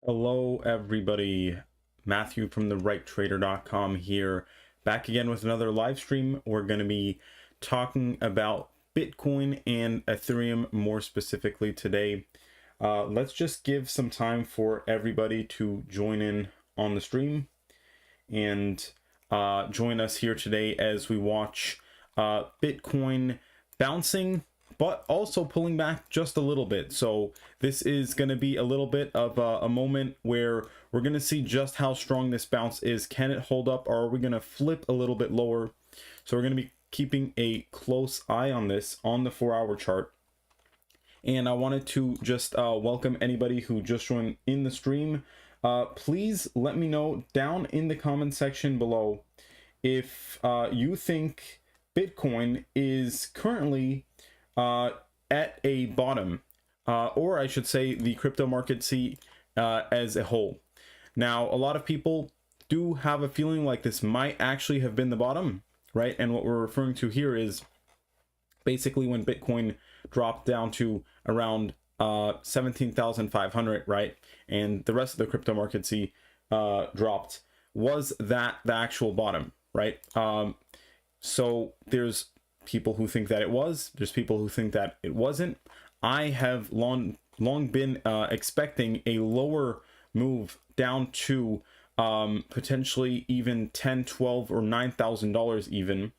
Hello everybody, Matthew from therighttrader.com here, back again with another live stream. We're going to be talking about Bitcoin and Ethereum more specifically today. Let's just give some time for everybody to join in on the stream and join us here today as we watch Bitcoin bouncing but also pulling back just a little bit. So this is going to be a little bit of a moment where we're going to see just how strong this bounce is. Can it hold up, or are we going to flip a little bit lower? So we're going to be keeping a close eye on this on the 4-hour chart. And I wanted to just welcome anybody who just joined in the stream. Please let me know down in the comment section below if you think Bitcoin is currently at a bottom, or I should say the crypto market as a whole. Now, a lot of people do have a feeling like this might actually have been the bottom, right? And what we're referring to here is basically when Bitcoin dropped down to around 17,500, right? And the rest of the crypto market dropped. Was that the actual bottom, right? So there's people who think that it was, there's people who think that it wasn't. I have long been expecting a lower move down to potentially even 10, 12, or $9,000 even,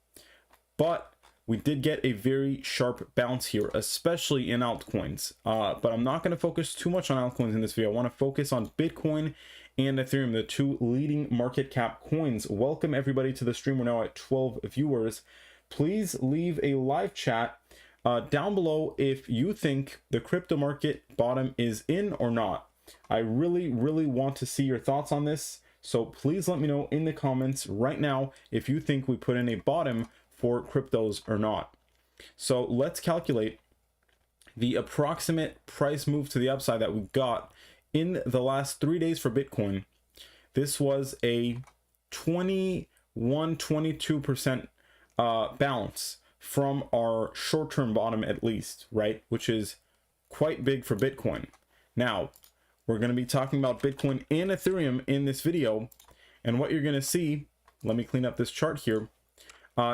but we did get a very sharp bounce here, especially in altcoins. But I'm not going to focus too much on altcoins in this video. I want to focus on Bitcoin and Ethereum, the two leading market cap coins. Welcome everybody to the stream. We're now at 12 viewers. Please leave a live chat down below if you think the crypto market bottom is in or not. I really want to see your thoughts on this. So please let me know in the comments right now if you think we put in a bottom for cryptos or not. So let's calculate the approximate price move to the upside that we got in the last 3 days for Bitcoin. This was a 22% bounce from our short-term bottom, at least, right? Which is quite big for Bitcoin. Now, we're going to be talking about Bitcoin and Ethereum in this video. And what you're going to see, let me clean up this chart here,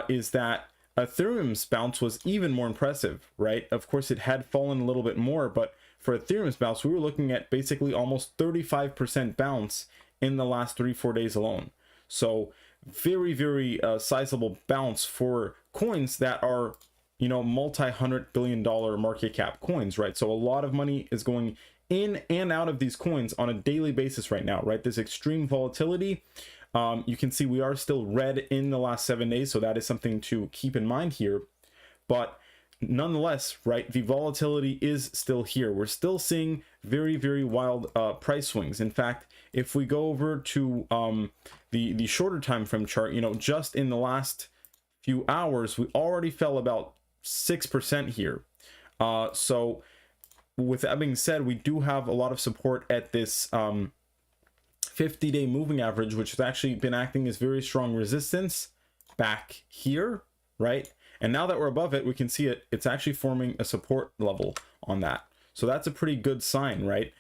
is that Ethereum's bounce was even more impressive, right? Of course, it had fallen a little bit more, but for Ethereum's bounce, we were looking at basically almost 35% bounce in the last 3-4 days alone. So very sizable bounce for coins that are, you know, multi-$100 billion market cap coins, right? So a lot of money is going in and out of these coins on a daily basis right now, right? This extreme volatility. You can see we are still red in the last 7 days, so that is something to keep in mind here. But nonetheless, right, the volatility is still here. We're still seeing very wild price swings. In fact, if we go over to the shorter time frame chart, you know, just in the last few hours, we already fell about 6% here. So with that being said, we do have a lot of support at this 50-day moving average, which has actually been acting as very strong resistance back here, right? And now that we're above it, we can see it's actually forming a support level on that. So that's a pretty good sign, right?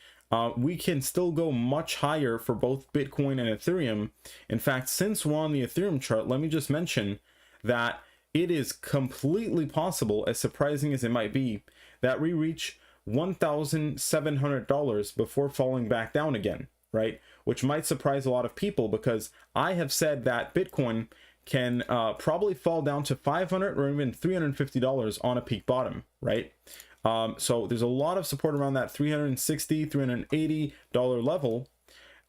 We can still go much higher for both Bitcoin and Ethereum. In fact, since we're on the Ethereum chart, let me just mention that it is completely possible, as surprising as it might be, that we reach $1,700 before falling back down again, right? Which might surprise a lot of people, because I have said that Bitcoin can probably fall down to $500 or even $350 on a peak bottom, right? So there's a lot of support around that $360, $380 level.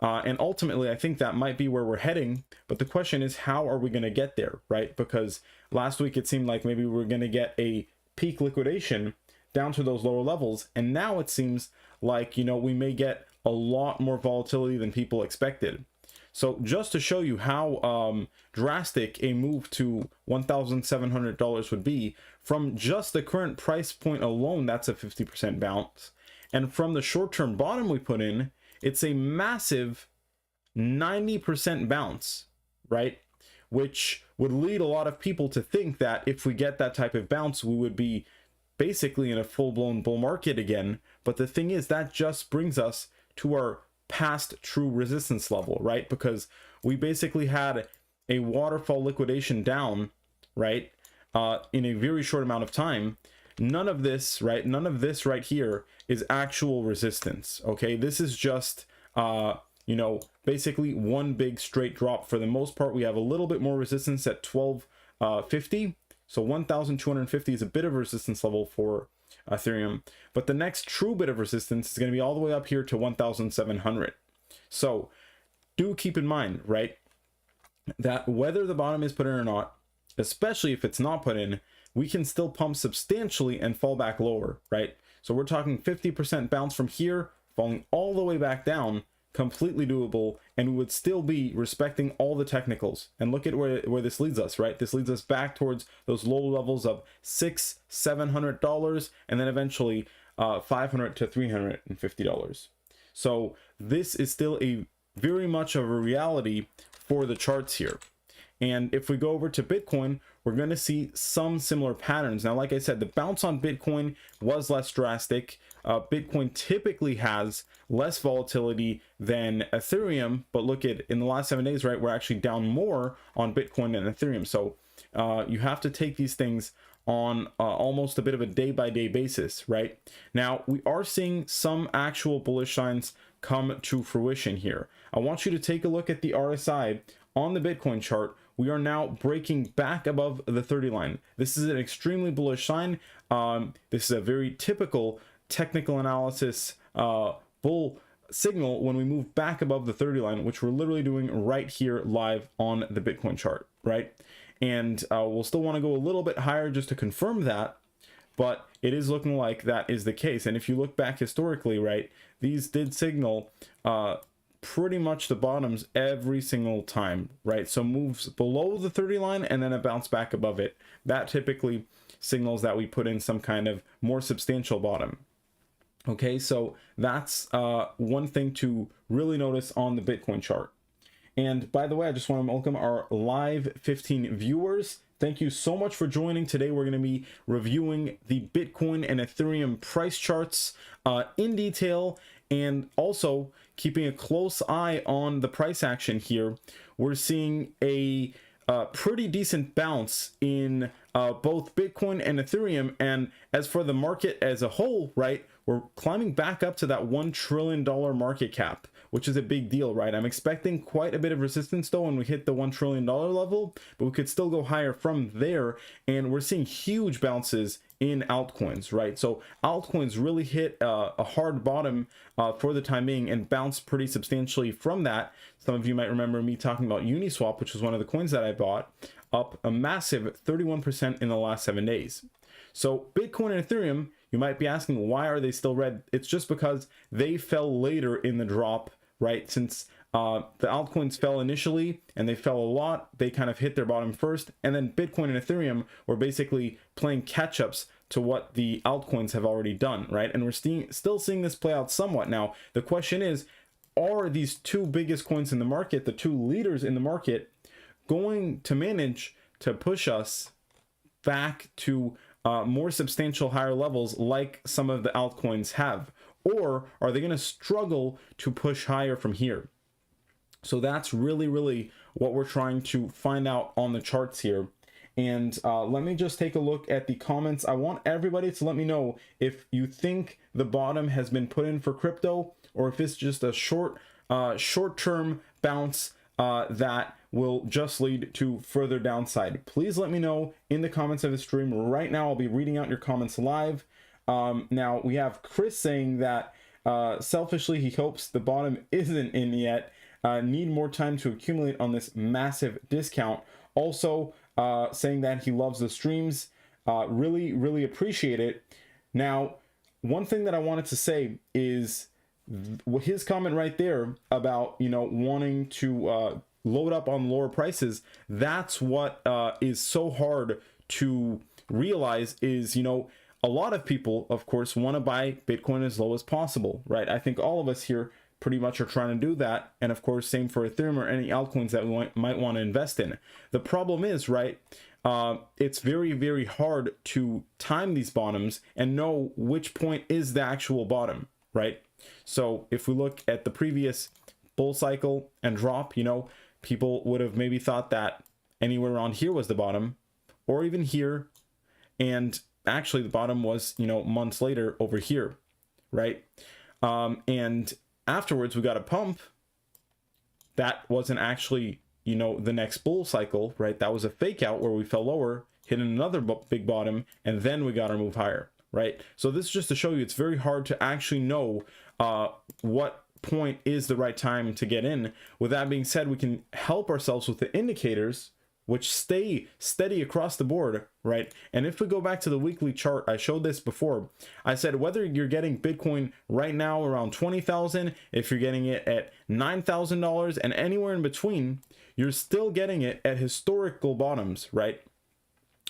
And ultimately, I think that might be where we're heading. But the question is, how are we going to get there, right? Because last week it seemed like maybe we were going to get a peak liquidation down to those lower levels. And now it seems like, you know, we may get a lot more volatility than people expected. So just to show you how drastic a move to $1,700 would be, from just the current price point alone, that's a 50% bounce. And from the short-term bottom we put in, it's a massive 90% bounce, right? Which would lead a lot of people to think that if we get that type of bounce, we would be basically in a full-blown bull market again. But the thing is, that just brings us to our past true resistance level, right? Because we basically had a waterfall liquidation down, right, in a very short amount of time. None of this, right, none of this right here is actual resistance. Okay, this is just you know, basically one big straight drop. For the most part, we have a little bit more resistance at 1250. So 1250 is a bit of a resistance level for Ethereum, but the next true bit of resistance is going to be all the way up here to 1700. So do keep in mind, right, that whether the bottom is put in or not, especially if it's not put in, we can still pump substantially and fall back lower, right? So we're talking 50% bounce from here, falling all the way back down, completely doable, and we would still be respecting all the technicals. And look at where this leads us, right? This leads us back towards those low levels of $600-700, and then eventually $500 to $350. So this is still a very much of a reality for the charts here. And if we go over to Bitcoin, we're going to see some similar patterns. Now, like I said, the bounce on Bitcoin was less drastic. Bitcoin typically has less volatility than Ethereum, but look at in the last 7 days, right, we're actually down more on Bitcoin than Ethereum. So you have to take these things on almost a bit of a day-by-day basis, right? Now, we are seeing some actual bullish signs come to fruition here. I want you to take a look at the RSI on the Bitcoin chart. We are now breaking back above the 30 line. This is an extremely bullish sign. This is a very typical technical analysis bull signal when we move back above the 30 line, which we're literally doing right here live on the Bitcoin chart, right? And we'll still want to go a little bit higher just to confirm that, but it is looking like that is the case. And if you look back historically, right, these did signal pretty much the bottoms every single time, right? So moves below the 30 line and then a bounce back above it. That typically signals that we put in some kind of more substantial bottom. Okay, so that's one thing to really notice on the Bitcoin chart. And by the way, I just want to welcome our live 15 viewers. Thank you so much for joining. Today we're going to be reviewing the Bitcoin and Ethereum price charts in detail, and also keeping a close eye on the price action here. We're seeing a pretty decent bounce in both Bitcoin and Ethereum. And as for the market as a whole, right, we're climbing back up to that $1 trillion market cap, which is a big deal, right? I'm expecting quite a bit of resistance though when we hit the $1 trillion level, but we could still go higher from there. And we're seeing huge bounces in altcoins, right? So altcoins really hit a hard bottom for the time being and bounced pretty substantially from that. Some of you might remember me talking about Uniswap, which was one of the coins that I bought, up a massive 31% in the last 7 days. So Bitcoin and Ethereum, you might be asking, why are they still red? It's just because they fell later in the drop, right? Since the altcoins fell initially and they fell a lot, they kind of hit their bottom first, and then Bitcoin and Ethereum were basically playing catch-ups to what the altcoins have already done, right? And we're still seeing this play out somewhat. Now, the question is, are these two biggest coins in the market, the two leaders in the market, going to manage to push us back to more substantial higher levels like some of the altcoins have? Or are they going to struggle to push higher from here? So that's really what we're trying to find out on the charts here. And let me just take a look at the comments. I want everybody to let me know if you think the bottom has been put in for crypto, or if it's just a short-term bounce that will just lead to further downside. Please let me know in the comments of the stream. Right now, I'll be reading out your comments live. Now, we have Chris saying that selfishly, he hopes the bottom isn't in yet. Need more time to accumulate on this massive discount. Also, saying that he loves the streams. Really appreciate it. Now, one thing that I wanted to say is his comment right there about, you know, wanting to load up on lower prices. That's what is so hard to realize is, you know, a lot of people, of course, want to buy Bitcoin as low as possible, right? I think all of us here pretty much are trying to do that. And of course, same for Ethereum or any altcoins that we might want to invest in. The problem is, right, it's very hard to time these bottoms and know which point is the actual bottom, right? So if we look at the previous bull cycle and drop, you know, people would have maybe thought that anywhere around here was the bottom, or even here. And actually the bottom was, you know, months later over here, right? And afterwards we got a pump. That wasn't actually, you know, the next bull cycle, right? That was a fake out where we fell lower, hit another big bottom, and then we got our move higher, right? So this is just to show you it's very hard to actually know what point is the right time to get in. With that being said, we can help ourselves with the indicators, which stay steady across the board, right? And if we go back to the weekly chart, I showed this before. I said whether you're getting Bitcoin right now around 20,000, if you're getting it at $9,000 and anywhere in between, you're still getting it at historical bottoms, right?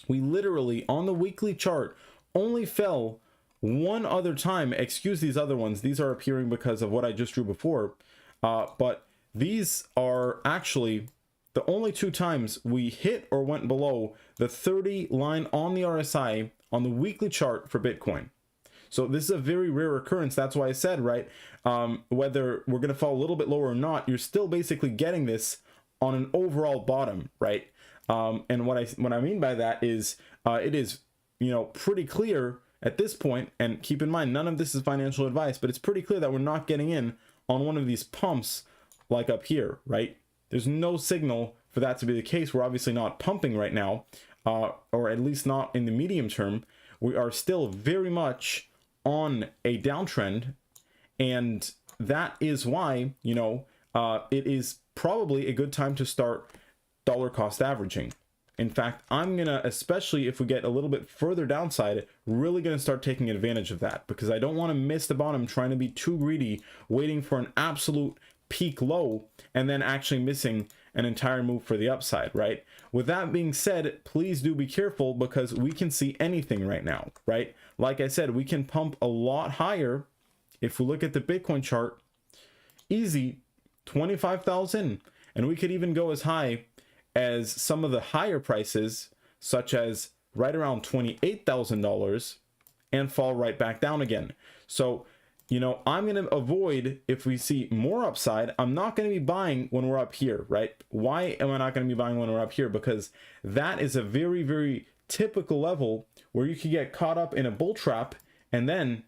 We literally on the weekly chart only fell one other time. Excuse these other ones. These are appearing because of what I just drew before. But these are actually the only two times we hit or went below the 30 line on the RSI on the weekly chart for Bitcoin. So this is a very rare occurrence. That's why I said, right, whether we're going to fall a little bit lower or not, you're still basically getting this on an overall bottom, right? And what I mean by that is it is, you know, pretty clear at this point, and keep in mind, none of this is financial advice, but it's pretty clear that we're not getting in on one of these pumps like up here, right? There's no signal for that to be the case. We're obviously not pumping right now, or at least not in the medium term. We are still very much on a downtrend, and that is why, you know, it is probably a good time to start dollar cost averaging. In fact, I'm gonna, especially if we get a little bit further downside, really gonna start taking advantage of that, because I don't want to miss the bottom trying to be too greedy, waiting for an absolute peak low and then actually missing an entire move for the upside, right? With that being said, please do be careful, because we can see anything right now, right? Like I said, we can pump a lot higher. If we look at the Bitcoin chart, easy 25,000, and we could even go as high as some of the higher prices, such as right around $28,000, and fall right back down again. So, you know, I'm going to avoid, if we see more upside, I'm not going to be buying when we're up here, right? Why am I not going to be buying when we're up here? Because that is a very, very typical level where you could get caught up in a bull trap and then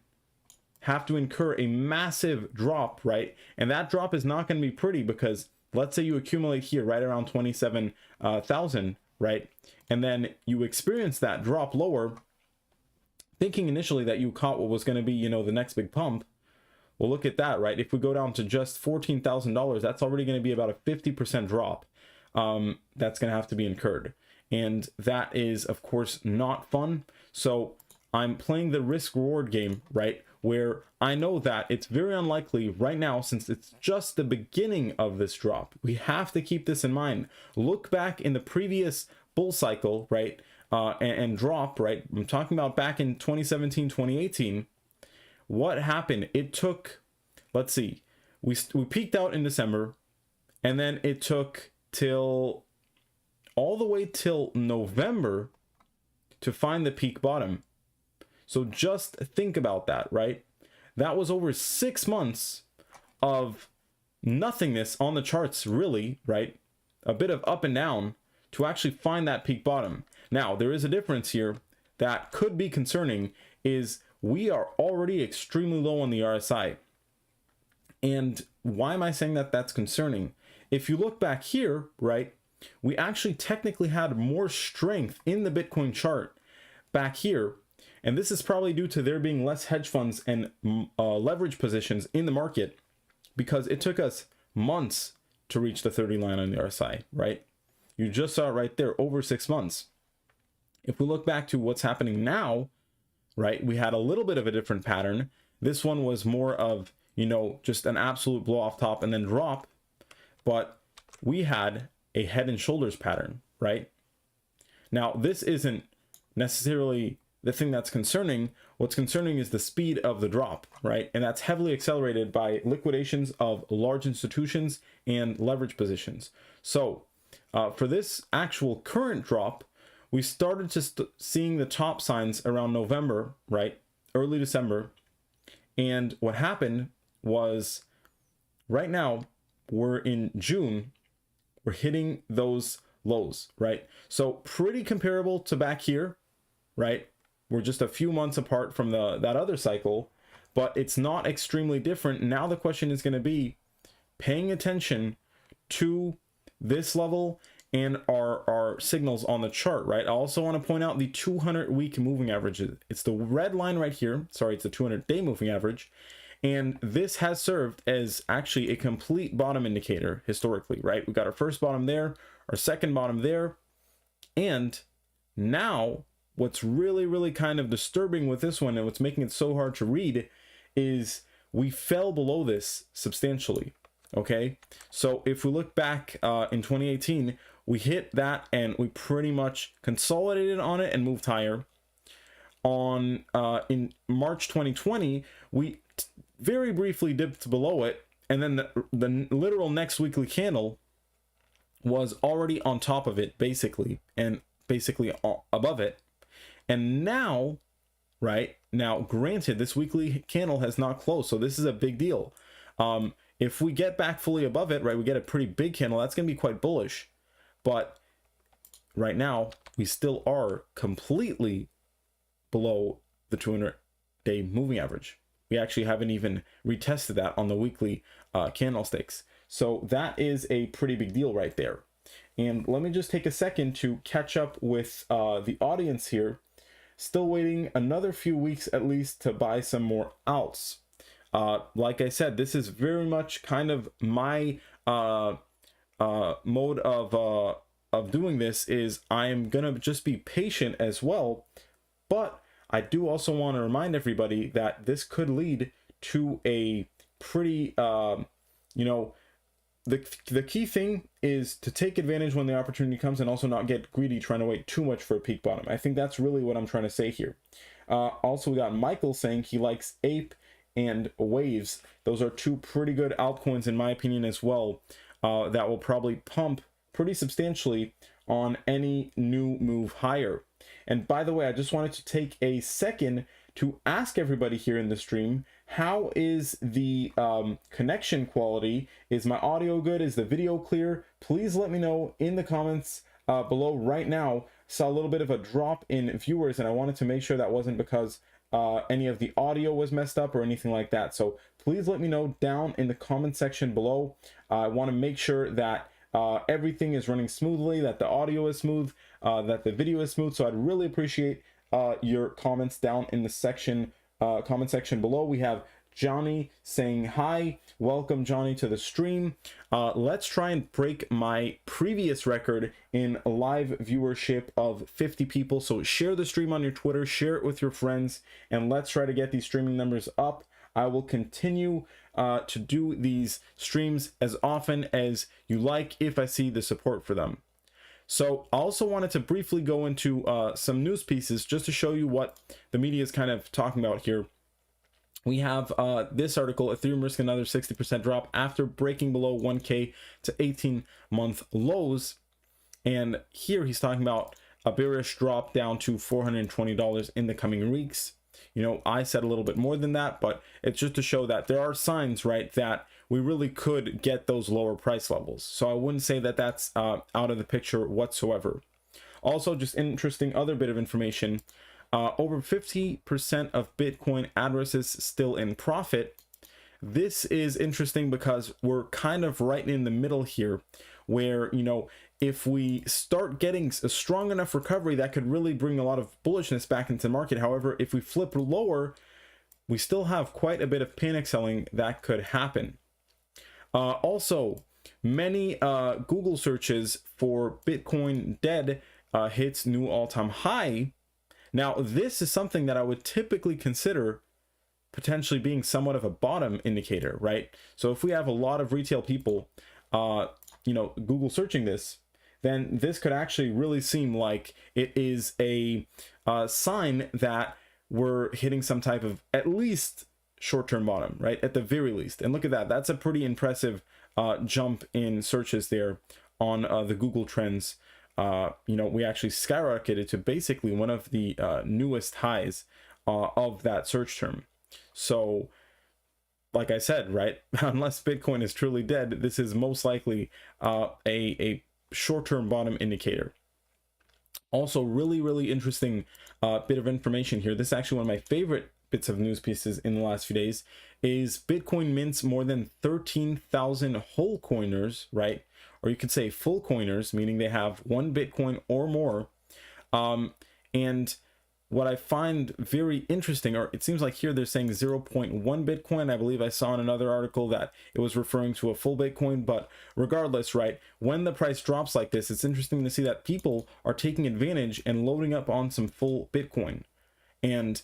have to incur a massive drop, right? And that drop is not going to be pretty, because let's say you accumulate here right around 27,000, right? And then you experience that drop lower, thinking initially that you caught what was going to be, you know, the next big pump. Well, look at that, right? If we go down to just $14,000, that's already going to be about a 50% drop. That's going to have to be incurred. And that is, of course, not fun. So I'm playing the risk reward game, right? Where I know that it's very unlikely right now, since it's just the beginning of this drop. We have to keep this in mind. Look back in the previous bull cycle, right? And drop, right? I'm talking about back in 2017, 2018. What happened? It took, let's see, we peaked out in December, and then it took till all the way till November to find the peak bottom. So just think about that, right? That was over 6 months of nothingness on the charts, really, right? A bit of up and down to actually find that peak bottom. Now, there is a difference here that could be concerning, is we are already extremely low on the RSI. And why am I saying that that's concerning? If you look back here, right, we actually technically had more strength in the Bitcoin chart back here. And this is probably due to there being less hedge funds and leverage positions in the market, because it took us months to reach the 30 line on the RSI, right? You just saw it right there, over 6 months. If we look back to what's happening now, right, we had a little bit of a different pattern. This one was more of, you know, just an absolute blow off top and then drop. But we had a head and shoulders pattern, right? Now, this isn't necessarily the thing that's concerning. What's concerning is the speed of the drop, right? And that's heavily accelerated by liquidations of large institutions and leverage positions. So for this actual current drop, we started to seeing the top signs around November, right? Early December. And what happened was right now, we're in June, we're hitting those lows, right? So pretty comparable to back here, right? We're just a few months apart from that other cycle, but it's not extremely different. Now the question is going to be paying attention to this level and our signals on the chart, right? I also want to point out the 200-week moving averages. It's the red line right here. Sorry, it's the 200-day moving average. And this has served as actually a complete bottom indicator historically, right? We got our first bottom there, our second bottom there. And now what's really, really kind of disturbing with this one and what's making it so hard to read is we fell below this substantially. Okay, so if we look back in 2018, we hit that and we pretty much consolidated on it and moved higher. On in March 2020, we very briefly dipped below it, and then the literal next weekly candle was already on top of it, basically above it. And now, right now, granted, this weekly candle has not closed, so this is a big deal. If we get back fully above it, right, we get a pretty big candle, that's going to be quite bullish. But right now, we still are completely below the 200-day moving average. We actually haven't even retested that on the weekly candlesticks. So that is a pretty big deal right there. And let me just take a second to catch up with the audience here. Still waiting another few weeks at least to buy some more alts. Like I said, this is very much kind of my mode of doing this is I am gonna just be patient as well, but I do also want to remind everybody that this could lead to a pretty you know, the key thing is to take advantage when the opportunity comes and also not get greedy trying to wait too much for a peak bottom. I think that's really what I'm trying to say here. Also, we got Michael saying he likes Ape and Waves. Those are two pretty good altcoins in my opinion as well, that will probably pump pretty substantially on any new move higher. And by the way, I just wanted to take a second to ask everybody here in the stream, how is the connection quality? Is my audio good? Is the video clear? Please let me know in the comments below right now. Saw a little bit of a drop in viewers, and I wanted to make sure that wasn't because any of the audio was messed up or anything like that. So please let me know down in the comment section below. I want to make sure that everything is running smoothly, that the audio is smooth, that the video is smooth. So I'd really appreciate your comments down in the comment section below. We have Johnny saying hi. Welcome, Johnny, to the stream. Let's try and break my previous record in live viewership of 50 people. So share the stream on your Twitter, share it with your friends, and let's try to get these streaming numbers up. I will continue to do these streams as often as you like if I see the support for them. So I also wanted to briefly go into some news pieces just to show you what the media is kind of talking about here. We have this article, Ethereum risk another 60% drop after breaking below 1K to 18-month lows. And here he's talking about a bearish drop down to $420 in the coming weeks. You know, I said a little bit more than that, but it's just to show that there are signs, right, that we really could get those lower price levels. So I wouldn't say that that's out of the picture whatsoever. Also, just interesting other bit of information. Over 50% of Bitcoin addresses still in profit. This is interesting because we're kind of right in the middle here where, you know, if we start getting a strong enough recovery, that could really bring a lot of bullishness back into the market. However, if we flip lower, we still have quite a bit of panic selling that could happen. Also, many Google searches for Bitcoin dead hits new all-time high. Now, this is something that I would typically consider potentially being somewhat of a bottom indicator, right? So if we have a lot of retail people, you know, Google searching this, then this could actually really seem like it is a sign that we're hitting some type of at least short-term bottom, right? At the very least. And look at that. That's a pretty impressive jump in searches there on the Google Trends. You know, we actually skyrocketed to basically one of the newest highs of that search term. So like I said, right, unless Bitcoin is truly dead, this is most likely a short-term bottom indicator. Also, really interesting bit of information here. This is actually one of my favorite bits of news pieces in the last few days. Is Bitcoin mints more than 13,000 whole coiners, right? Or you could say full coiners, meaning they have 1 Bitcoin or more. And what I find very interesting, or it seems like here they're saying 0.1 Bitcoin. I believe I saw in another article that it was referring to a full Bitcoin, but regardless, right, when the price drops like this, it's interesting to see that people are taking advantage and loading up on some full Bitcoin. And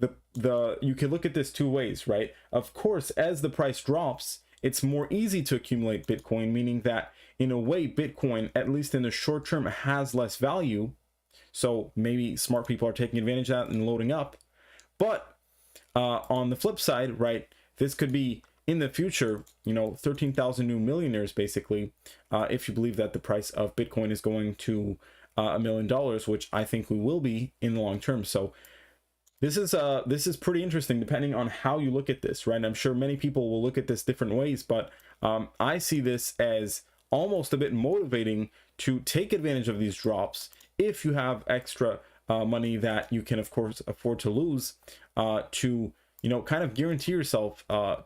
you can look at this two ways, right? Of course, as the price drops, it's more easy to accumulate Bitcoin, meaning that in a way, Bitcoin, at least in the short term, has less value. So maybe smart people are taking advantage of that and loading up. But on the flip side, right, this could be in the future, 13,000 new millionaires, basically, if you believe that the price of Bitcoin is going to $1 million, which I think we will be in the long term. So this is pretty interesting depending on how you look at this, right? I'm sure many people will look at this different ways, but I see this as almost a bit motivating to take advantage of these drops if you have extra money that you can, of course, afford to lose, to kind of guarantee yourself a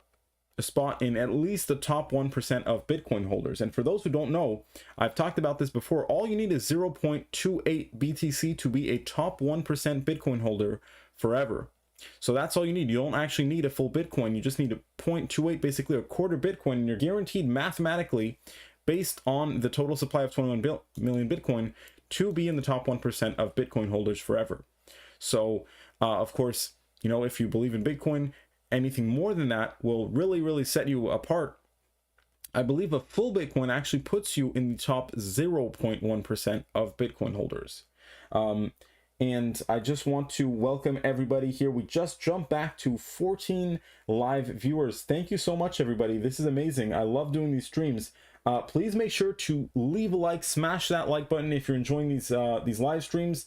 spot in at least the top 1% of Bitcoin holders. And for those who don't know, I've talked about this before. All you need is 0.28 BTC to be a top 1% Bitcoin holder forever. So that's all you need. You don't actually need a full Bitcoin. You just need a 0.28, basically a quarter Bitcoin, and you're guaranteed mathematically, based on the total supply of 21 million Bitcoin, to be in the top 1% of Bitcoin holders forever. So, of course, if you believe in Bitcoin, anything more than that will really set you apart. I believe a full Bitcoin actually puts you in the top 0.1% of Bitcoin holders. And I just want to welcome everybody here. We just jumped back to 14 live viewers. Thank you so much, everybody. This is amazing. I love doing these streams. Please make sure to leave a like, smash that like button if you're enjoying these live streams.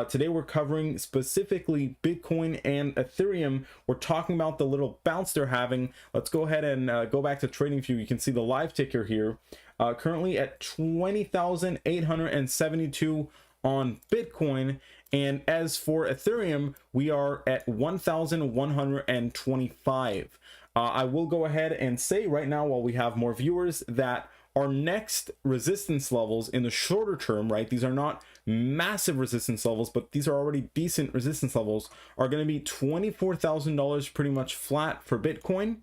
Today we're covering specifically Bitcoin and Ethereum. We're talking about the little bounce they're having. Let's go ahead and go back to TradingView. You can see the live ticker here, currently at 20,872 on Bitcoin. And as for Ethereum, we are at 1,125. I will go ahead and say right now, while we have more viewers, that our next resistance levels in the shorter term, right, these are not massive resistance levels, but these are already decent resistance levels, are going to be $24,000 pretty much flat for Bitcoin.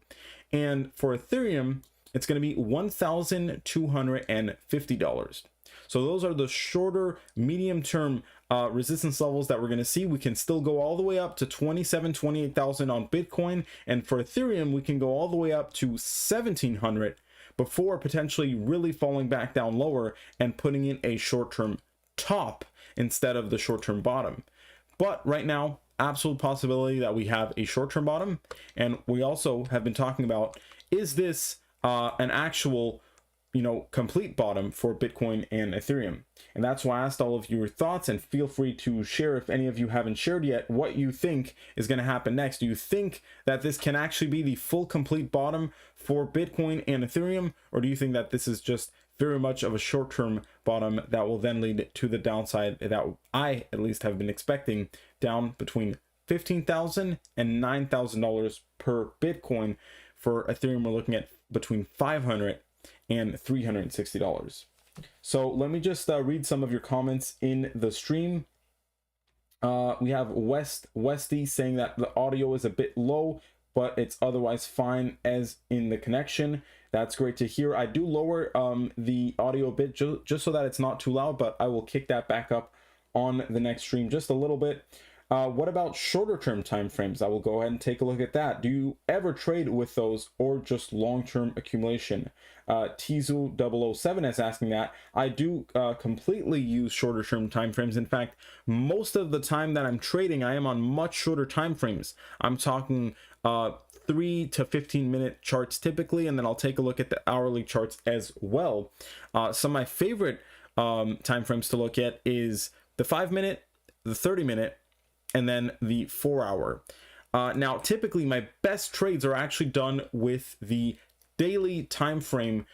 And for Ethereum, it's going to be $1,250. So those are the shorter medium term resistance levels that we're going to see. We can still go all the way up to 28,000 on Bitcoin, and for Ethereum we can go all the way up to 1,700 before potentially really falling back down lower and putting in a short-term top instead of the short-term bottom. But right now, absolute possibility that we have a short-term bottom. And we also have been talking about, is this an actual complete bottom for Bitcoin and Ethereum? And that's why I asked all of your thoughts, and feel free to share, if any of you haven't shared yet, what you think is going to happen next. Do you think that this can actually be the full complete bottom for Bitcoin and Ethereum, or do you think that this is just very much of a short-term bottom that will then lead to the downside that I at least have been expecting, down between $15,000 and $9,000 per Bitcoin? For Ethereum, we're looking at between $500 and $360. So let me just read some of your comments in the stream. We have Westy saying that the audio is a bit low, but it's otherwise fine as in the connection. That's great to hear. I do lower the audio a bit just so that it's not too loud, but I will kick that back up on the next stream just a little bit. What about shorter term time frames? I will go ahead and take a look at that. Do you ever trade with those, or just long-term accumulation? Tizu007 is asking that. I do completely use shorter term time frames. In fact, most of the time that I'm trading, I am on much shorter time frames. I'm talking 3 to 15 minute charts typically, and then I'll take a look at the hourly charts as well. Some of my favorite time frames to look at is the 5 minute, the 30 minute, and then the 4 hour. Now, typically my best trades are actually done with the daily time frame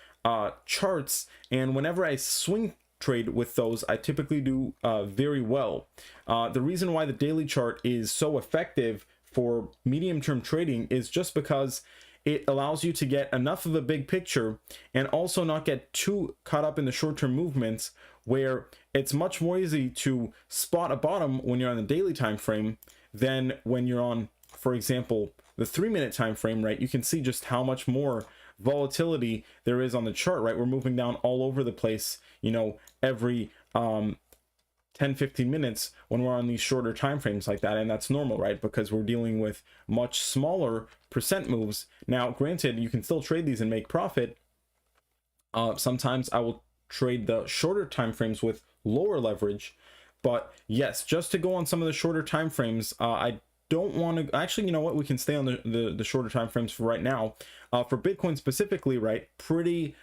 charts, and whenever I swing trade with those, I typically do very well. The reason why the daily chart is so effective for medium-term trading is just because it allows you to get enough of a big picture and also not get too caught up in the short-term movements, where it's much more easy to spot a bottom when you're on the daily time frame than when you're on, for example, the 3-minute time frame, right? You can see just how much more volatility there is on the chart, right? We're moving down all over the place, you know, every 10-15 minutes when we're on these shorter time frames like that, and that's normal, right? Because we're dealing with much smaller percent moves. Now, granted, you can still trade these and make profit. Sometimes I will trade the shorter time frames with lower leverage, but yes, just to go on some of the shorter time frames, I don't want to actually, you know what, we can stay on the shorter time frames for right now. For Bitcoin specifically, right, pretty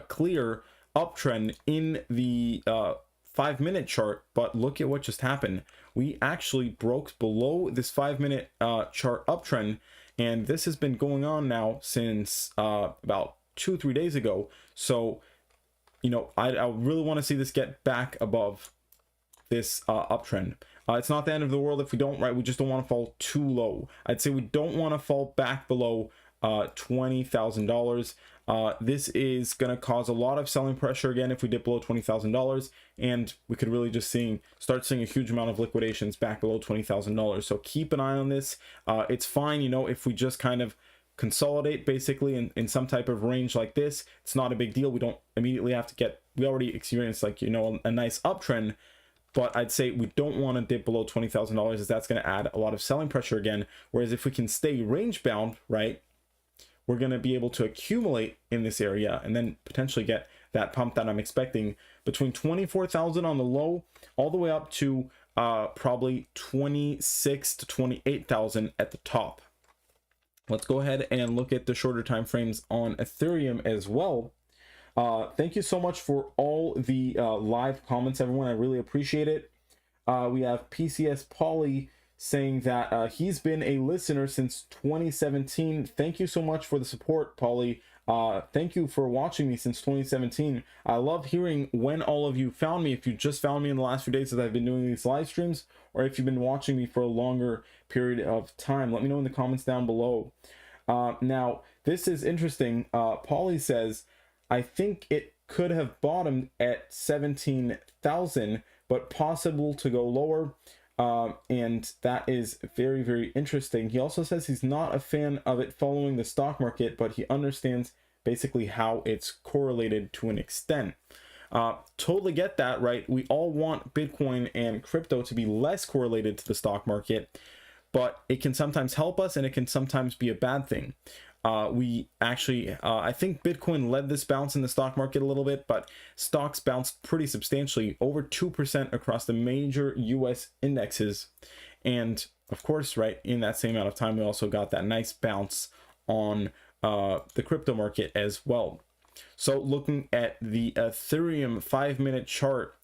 clear uptrend in the 5-minute chart, but look at what just happened. We actually broke below this 5-minute chart uptrend, and this has been going on now since about 2-3 days ago. So, you know, I really want to see this get back above this uptrend. It's not the end of the world if we don't, right? We just don't want to fall too low. I'd say we don't want to fall back below $20,000. This is going to cause a lot of selling pressure again if we dip below $20,000, and we could really just start seeing a huge amount of liquidations back below $20,000. So keep an eye on this. It's fine, you know, if we just kind of consolidate basically in some type of range like this, it's not a big deal. We don't immediately have to we already experienced, like, you know, a nice uptrend. But I'd say we don't want to dip below $20,000, as that's going to add a lot of selling pressure again. Whereas if we can stay range bound, right, we're going to be able to accumulate in this area and then potentially get that pump that I'm expecting between 24,000 on the low all the way up to probably 26 to 28,000 at the top. Let's go ahead and look at the shorter time frames on Ethereum as well. Thank you so much for all the live comments, everyone. I really appreciate it. We have PCS Polly saying that he's been a listener since 2017. Thank you so much for the support, Polly. Thank you for watching me since 2017. I love hearing when all of you found me. If you just found me in the last few days as I've been doing these live streams, or if you've been watching me for a longer period of time, let me know in the comments down below. Now, this is interesting. Polly says, I think it could have bottomed at 17,000, but possible to go lower. And that is very, very interesting. He also says he's not a fan of it following the stock market, but he understands basically how it's correlated to an extent. Totally get that, right? We all want Bitcoin and crypto to be less correlated to the stock market, but it can sometimes help us and it can sometimes be a bad thing. We actually, I think Bitcoin led this bounce in the stock market a little bit, but stocks bounced pretty substantially, over 2% across the major US indexes. And of course, right, in that same amount of time, we also got that nice bounce on the crypto market as well. So looking at the Ethereum 5-minute chart,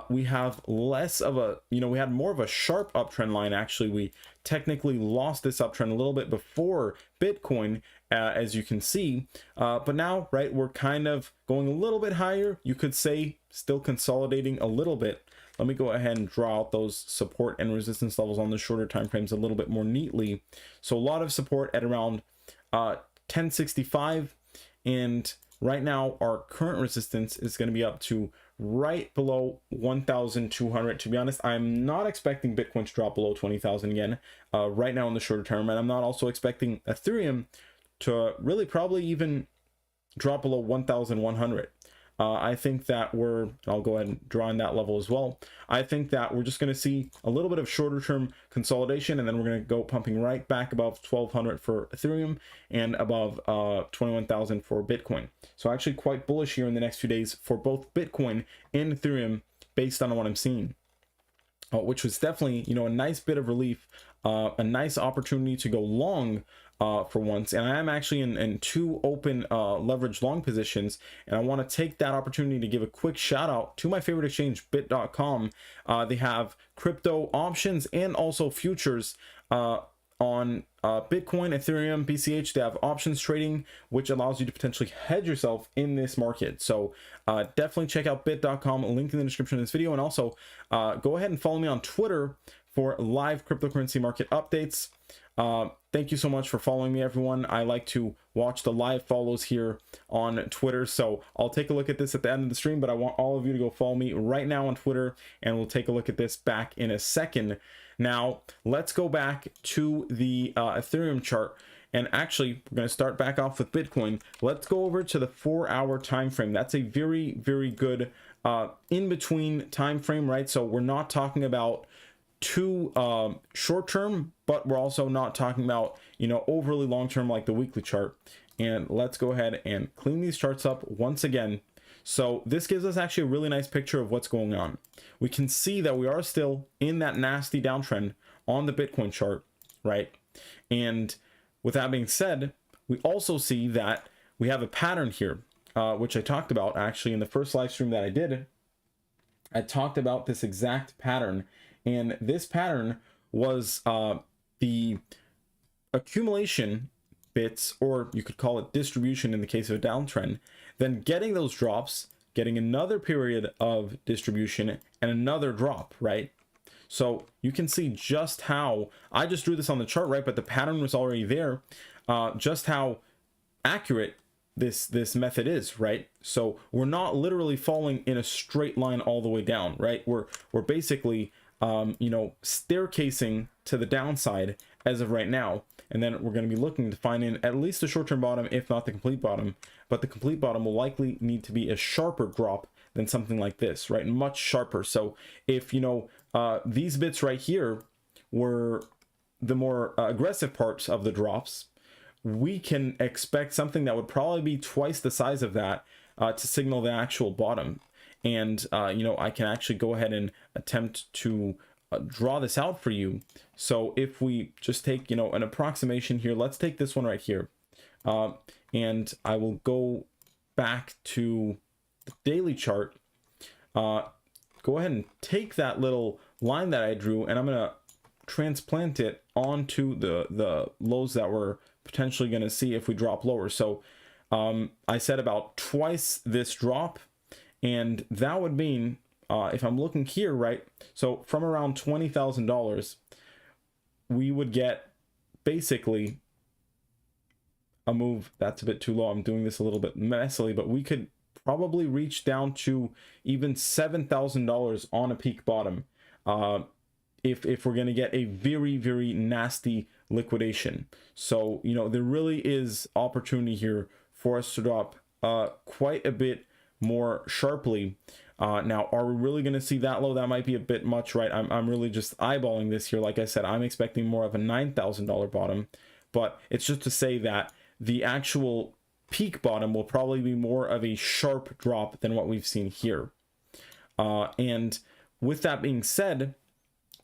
we have less of a, you know, we had more of a sharp uptrend line. Actually, we technically lost this uptrend a little bit before Bitcoin, as you can see, but now, right, we're kind of going a little bit higher, you could say, still consolidating a little bit. Let me go ahead and draw out those support and resistance levels on the shorter time frames a little bit more neatly. So a lot of support at around 1065, and right now our current resistance is going to be up to right below 1,200. To be honest, I'm not expecting Bitcoin to drop below 20,000 again right now in the shorter term, and I'm not also expecting Ethereum to really probably even drop below 1,100. I think that I'll go ahead and draw in that level as well. I think that we're just going to see a little bit of shorter term consolidation, and then we're going to go pumping right back above 1,200 for Ethereum and above 21,000 for Bitcoin. So actually quite bullish here in the next few days for both Bitcoin and Ethereum based on what I'm seeing, which was definitely, you know, a nice bit of relief, a nice opportunity to go long for once. And I am actually in 2 open leverage long positions, and I want to take that opportunity to give a quick shout out to my favorite exchange, bit.com. They have crypto options and also futures on Bitcoin, Ethereum, BCH. They have options trading, which allows you to potentially hedge yourself in this market. So definitely check out bit.com, link in the description of this video. And also go ahead and follow me on Twitter for live cryptocurrency market updates. Thank you so much for following me, everyone. I like to watch the live follows here on Twitter, so I'll take a look at this at the end of the stream, but I want all of you to go follow me right now on Twitter, and we'll take a look at this back in a second. Now, let's go back to the Ethereum chart, and actually, we're going to start back off with Bitcoin. Let's go over to the 4-hour time frame. That's a very, very good in-between time frame, right? So we're not talking about too short term, but we're also not talking about, you know, overly long term like the weekly chart. And let's go ahead and clean these charts up once again. So this gives us actually a really nice picture of what's going on. We can see that we are still in that nasty downtrend on the Bitcoin chart, right? And with that being said, we also see that we have a pattern here, which I talked about actually in the first live stream that I did. I talked about this exact pattern. And this pattern was the accumulation bits, or you could call it distribution in the case of a downtrend, then getting those drops, getting another period of distribution and another drop, right? So you can see just how, I just drew this on the chart, right? But the pattern was already there, just how accurate this method is, right? So we're not literally falling in a straight line all the way down, right? We're basically you know, staircasing to the downside as of right now, and then we're going to be looking to find in at least a short-term bottom, if not the complete bottom. But the complete bottom will likely need to be a sharper drop than something like this, right? Much sharper. So if, you know, these bits right here were the more aggressive parts of the drops, we can expect something that would probably be twice the size of that to signal the actual bottom. And, you know, I can actually go ahead and attempt to draw this out for you. So if we just take, you know, an approximation here, let's take this one right here. And I will go back to the daily chart. Go ahead and take that little line that I drew, and I'm going to transplant it onto the lows that we're potentially going to see if we drop lower. So I said about twice this drop. And that would mean, if I'm looking here, right, so from around $20,000, we would get basically a move. That's a bit too low. I'm doing this a little bit messily, but we could probably reach down to even $7,000 on a peak bottom if we're going to get a very, very nasty liquidation. So, you know, there really is opportunity here for us to drop quite a bit more sharply. Now, are we really going to see that low? That might be a bit much, right? I'm really just eyeballing this here. Like I said, I'm expecting more of a $9,000 bottom, but it's just to say that the actual peak bottom will probably be more of a sharp drop than what we've seen here. And with that being said,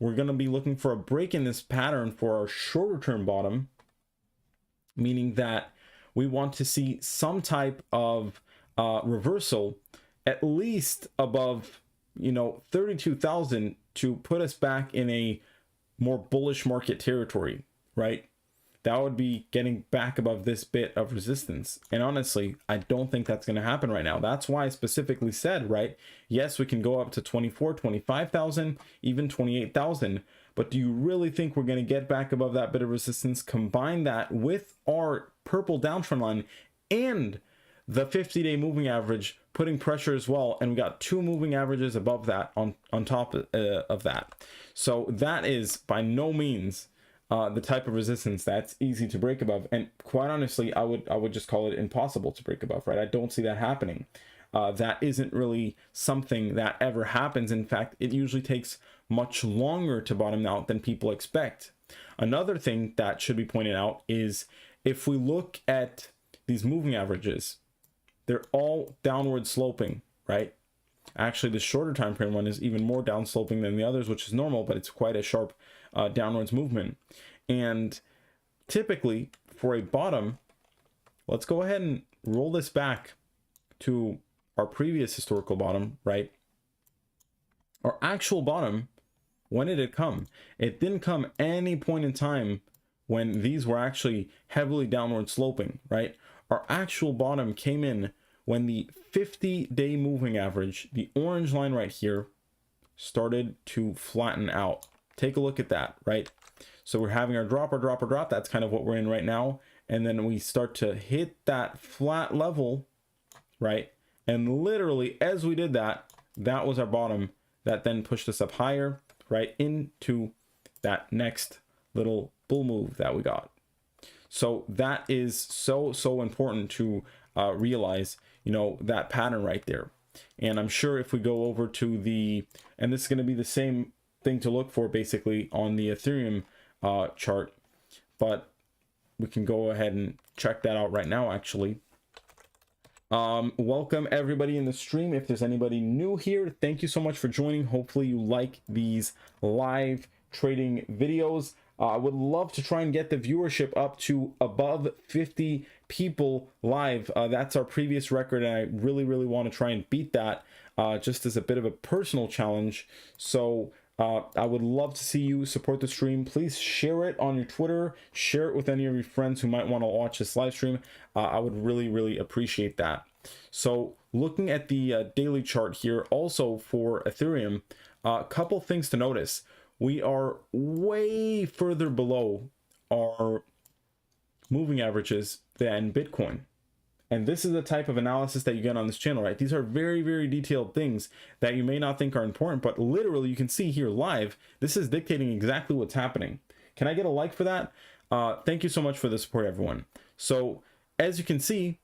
we're going to be looking for a break in this pattern for our shorter term bottom, meaning that we want to see some type of reversal at least above, you know, 32,000 to put us back in a more bullish market territory, right? That would be getting back above this bit of resistance. And honestly, I don't think that's going to happen right now. That's why I specifically said, right, yes, we can go up to 24, 25,000, even 28,000. But do you really think we're going to get back above that bit of resistance? Combine that with our purple downtrend line and the 50-day moving average putting pressure as well, and we got two moving averages above that on top of that. So that is by no means the type of resistance that's easy to break above, and quite honestly, I would just call it impossible to break above, right? I don't see that happening. That isn't really something that ever happens. In fact, it usually takes much longer to bottom out than people expect. Another thing that should be pointed out is if we look at these moving averages, they're all downward sloping, right? Actually, the shorter time frame one is even more down sloping than the others, which is normal, but it's quite a sharp downwards movement. And typically for a bottom, let's go ahead and roll this back to our previous historical bottom, right? Our actual bottom, when did it come? It didn't come any point in time when these were actually heavily downward sloping, right? Our actual bottom came in when the 50-day moving average, the orange line right here, started to flatten out. Take a look at that, right? So we're having our drop. That's kind of what we're in right now. And then we start to hit that flat level, right? And literally as we did that, that was our bottom that then pushed us up higher, right, into that next little bull move that we got. So that is so important to realize, you know, that pattern right there. And I'm sure if we go over to the, and this is going to be the same thing to look for basically on the Ethereum chart, but we can go ahead and check that out right now actually. Welcome everybody in the stream. If there's anybody new here, thank you so much for joining. Hopefully you like these live trading videos. I would love to try and get the viewership up to above 50 people live. That's our previous record, and I really want to try and beat that just as a bit of a personal challenge. So I would love to see you support the stream. Please share it on your Twitter, share it with any of your friends who might want to watch this live stream. I would really appreciate that. So looking at the daily chart here, also for Ethereum, a couple things to notice. We are way further below our moving averages than Bitcoin. And this is the type of analysis that you get on this channel, right? These are very detailed things that you may not think are important, but literally you can see here live, this is dictating exactly what's happening. Can I get a like for that? Thank you so much for the support, everyone. So as you can see,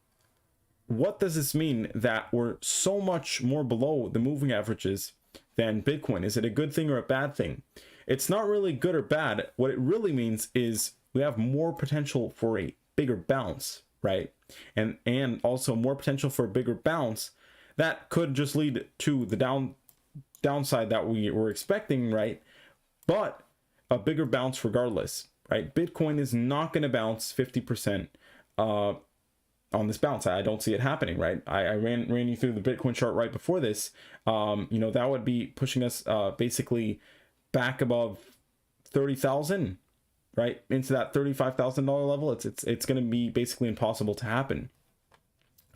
what does this mean that we're so much more below the moving averages than Bitcoin? Is it a good thing or a bad thing? It's not really good or bad. What it really means is we have more potential for a bigger bounce, right? And also more potential for a bigger bounce that could just lead to the downside that we were expecting, right? But a bigger bounce regardless, right? Bitcoin is not going to bounce 50% on this bounce. I don't see it happening, right? I ran you through the Bitcoin chart right before this. You know, that would be pushing us basically back above 30,000, right, into that $35,000 level. It's going to be basically impossible to happen.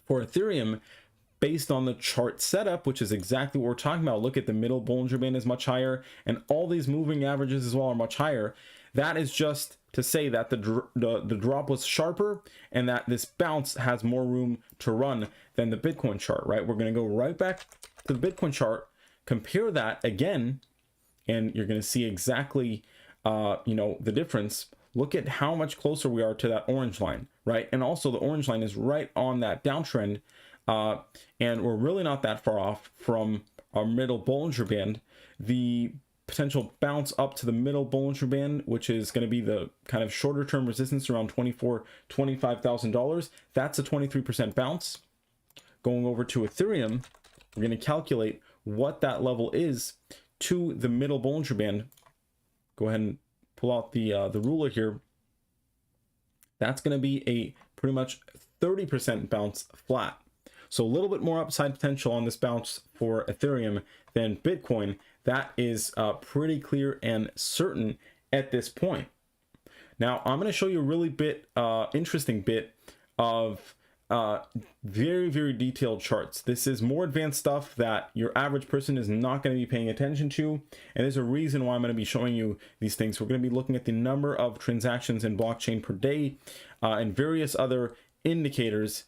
For Ethereum, based on the chart setup, which is exactly what we're talking about, look at the middle Bollinger Band is much higher, and all these moving averages as well are much higher. That is just to say that the drop was sharper and that this bounce has more room to run than the Bitcoin chart, right? We're going to go right back to the Bitcoin chart, compare that again, and you're going to see exactly you know, the difference. Look at how much closer we are to that orange line, right? And also the orange line is right on that downtrend, and we're really not that far off from our middle Bollinger Band. The potential bounce up to the middle Bollinger Band, which is going to be the kind of shorter term resistance around $25,000, that's a 23% bounce. Going over to Ethereum, we're going to calculate what that level is to the middle Bollinger Band. Go ahead and pull out the ruler here. That's going to be a pretty much 30% bounce flat. So a little bit more upside potential on this bounce for Ethereum than Bitcoin. That is pretty clear and certain at this point. Now I'm going to show you a really interesting bit of very detailed charts. This is more advanced stuff that your average person is not going to be paying attention to, and there's a reason why I'm going to be showing you these things. We're going to be looking at the number of transactions in blockchain per day and various other indicators,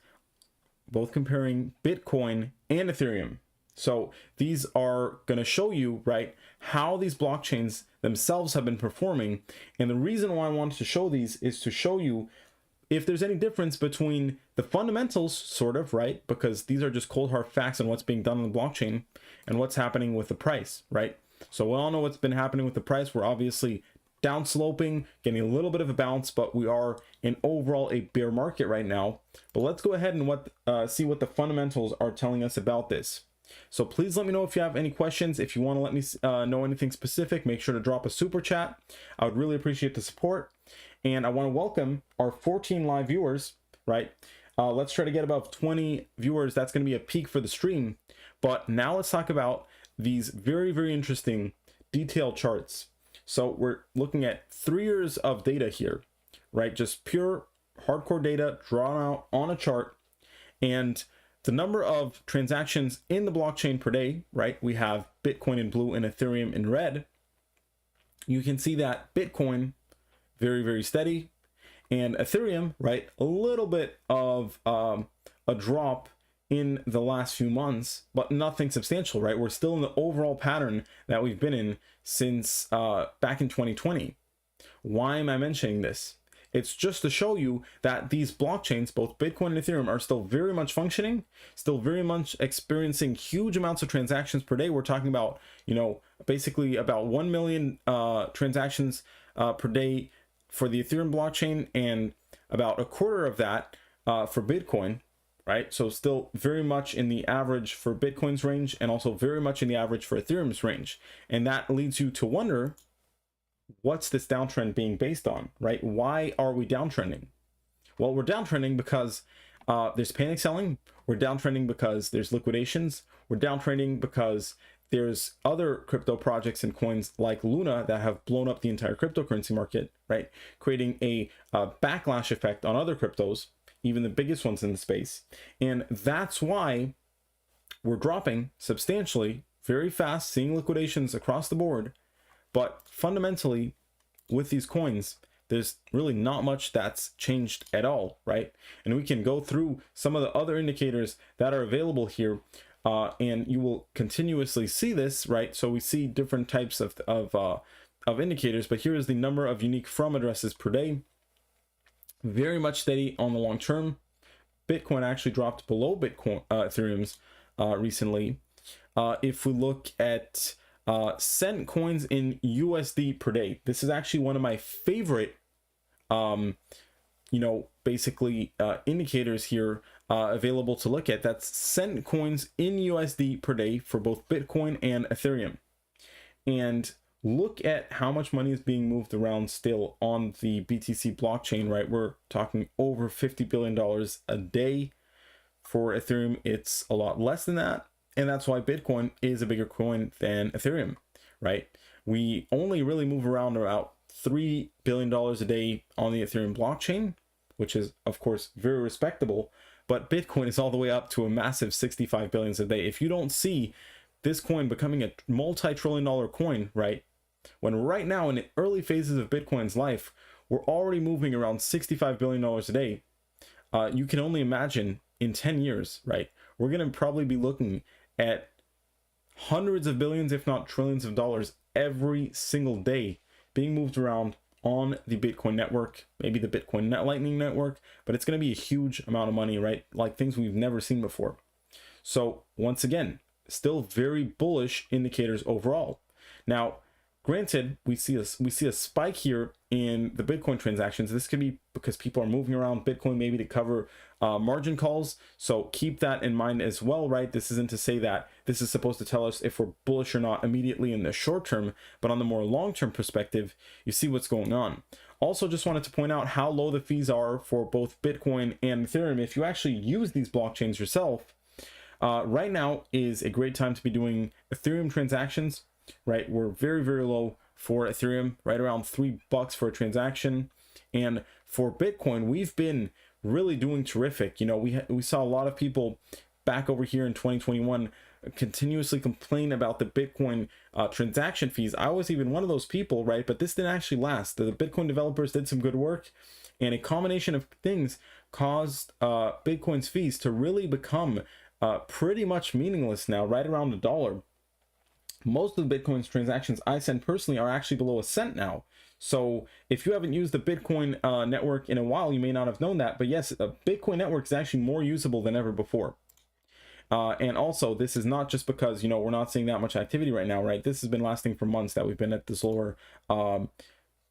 both comparing Bitcoin and Ethereum. So these are going to show you, right, how these blockchains themselves have been performing. And the reason why I wanted to show these is to show you if there's any difference between the fundamentals, sort of, right? Because these are just cold hard facts on what's being done on the blockchain and what's happening with the price, right? So we all know what's been happening with the price. We're obviously down sloping, getting a little bit of a bounce, but we are in overall a bear market right now. But let's go ahead and see what the fundamentals are telling us about this. So please let me know if you have any questions. If you want to let me know anything specific, make sure to drop a super chat. I would really appreciate the support. And I want to welcome our 14 live viewers, right? Let's try to get above 20 viewers. That's going to be a peak for the stream. But now let's talk about these very interesting detailed charts. So we're looking at 3 years of data here. right? Just pure hardcore data drawn out on a chart. And the number of transactions in the blockchain per day, right? We have Bitcoin in blue and Ethereum in red. You can see that Bitcoin, very, very steady. And Ethereum, right? A little bit of a drop in the last few months, but nothing substantial, right? We're still in the overall pattern that we've been in since back in 2020. Why am I mentioning this? It's just to show you that these blockchains, both Bitcoin and Ethereum, are still very much functioning, still very much experiencing huge amounts of transactions per day. We're talking about, you know, basically about 1 million transactions per day for the Ethereum blockchain, and about a quarter of that for Bitcoin, right? So still very much in the average for Bitcoin's range, and also very much in the average for Ethereum's range. And that leads you to wonder, what's this downtrend being based on, right? Why are we downtrending? Well, we're downtrending because there's panic selling. We're downtrending because there's liquidations. We're downtrending because there's other crypto projects and coins like Luna that have blown up the entire cryptocurrency market, right? Creating a backlash effect on other cryptos, even the biggest ones in the space. And that's why we're dropping substantially, very fast, seeing liquidations across the board. But fundamentally, with these coins, there's really not much that's changed at all, right? And we can go through some of the other indicators that are available here, and you will continuously see this, right? So we see different types of indicators, but here is the number of unique from addresses per day. Very much steady on the long term. Bitcoin actually dropped below Ethereum's recently. If we look at cent coins in USD per day, this is actually one of my favorite you know, basically indicators here available to look at. That's cent coins in USD per day for both Bitcoin and Ethereum. And look at how much money is being moved around still on the BTC blockchain, right? We're talking over $50 billion a day. For Ethereum, it's a lot less than that. And that's why Bitcoin is a bigger coin than Ethereum, right? We only really move around about $3 billion a day on the Ethereum blockchain, which is, of course, very respectable. But Bitcoin is all the way up to a massive 65 billions a day. If you don't see this coin becoming a multi-trillion-dollar coin, right? When right now in the early phases of Bitcoin's life, we're already moving around $65 billion a day. You can only imagine in 10 years, right? We're going to probably be looking at hundreds of billions, if not trillions of dollars every single day being moved around on the Bitcoin network, maybe the Bitcoin Lightning network, but it's going to be a huge amount of money, right? Like things we've never seen before. So once again, still very bullish indicators overall. Now, granted, we see a spike here in the Bitcoin transactions. This could be because people are moving around Bitcoin maybe to cover margin calls. So keep that in mind as well, right? This isn't to say that this is supposed to tell us if we're bullish or not immediately in the short term, but on the more long-term perspective, you see what's going on. Also, just wanted to point out how low the fees are for both Bitcoin and Ethereum. If you actually use these blockchains yourself, right now is a great time to be doing Ethereum transactions, right? We're very, very low for Ethereum, right around $3 for a transaction. And for Bitcoin, we've been really doing terrific. You know, we saw a lot of people back over here in 2021 continuously complain about the Bitcoin transaction fees. I was even one of those people, right? But this didn't actually last. The Bitcoin developers did some good work, and a combination of things caused Bitcoin's fees to really become pretty much meaningless now, right around $1. Most of the Bitcoin's transactions I send personally are actually below a cent now. So if you haven't used the Bitcoin network in a while, you may not have known that. But yes, the Bitcoin network is actually more usable than ever before. And also, this is not just because, you know, we're not seeing that much activity right now, right? This has been lasting for months that we've been at this lower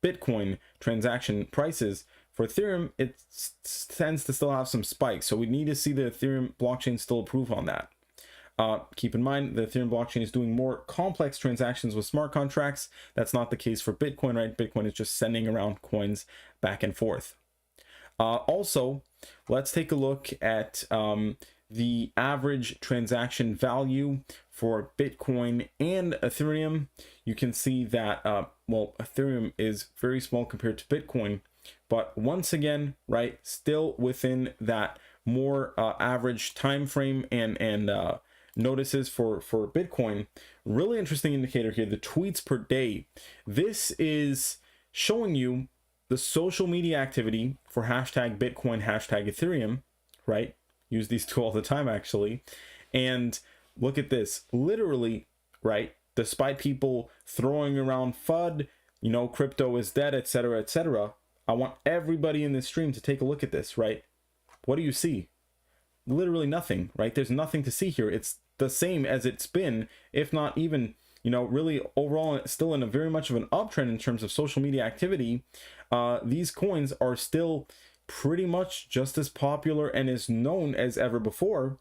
Bitcoin transaction prices. For Ethereum, it tends to still have some spikes. So we need to see the Ethereum blockchain still approve on that. Keep in mind, the Ethereum blockchain is doing more complex transactions with smart contracts. That's not the case for Bitcoin, right? Bitcoin is just sending around coins back and forth. Also, let's take a look at the average transaction value for Bitcoin and Ethereum. You can see that well, Ethereum is very small compared to Bitcoin, but once again, right, still within that more average time frame and notices for Bitcoin. Really interesting indicator here, the tweets per day. This is showing you the social media activity for hashtag Bitcoin, hashtag Ethereum, right? Use these two all the time, actually. And look at this, literally, right? Despite people throwing around FUD, you know, crypto is dead, etc., etc. I want everybody in this stream to take a look at this, right? What do you see? Literally nothing, right? There's nothing to see here. It's the same as it's been, if not even, you know, really overall still in a very much of an uptrend in terms of social media activity. These coins are still pretty much just as popular and as known as ever before.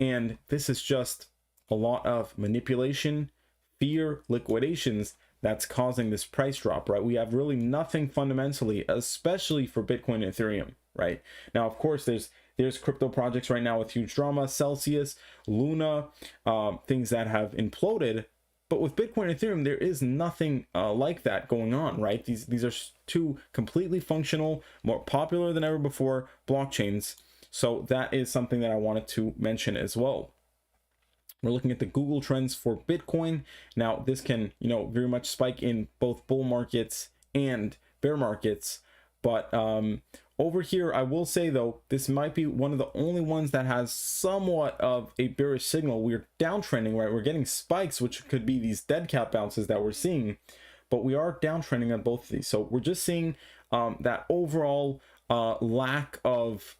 And this is just a lot of manipulation, fear, liquidations that's causing this price drop, right? We have really nothing fundamentally, especially for Bitcoin and Ethereum, right? Now, of course, there's crypto projects right now with huge drama, Celsius, Luna, things that have imploded. But with Bitcoin and Ethereum, there is nothing like that going on, right? These are two completely functional, more popular than ever before blockchains. So that is something that I wanted to mention as well. We're looking at the Google trends for Bitcoin. Now, this can, you know, very much spike in both bull markets and bear markets. But over here, I will say, though, this might be one of the only ones that has somewhat of a bearish signal. We're downtrending, right? We're getting spikes, which could be these dead cat bounces that we're seeing. But we are downtrending on both of these. So we're just seeing that overall lack of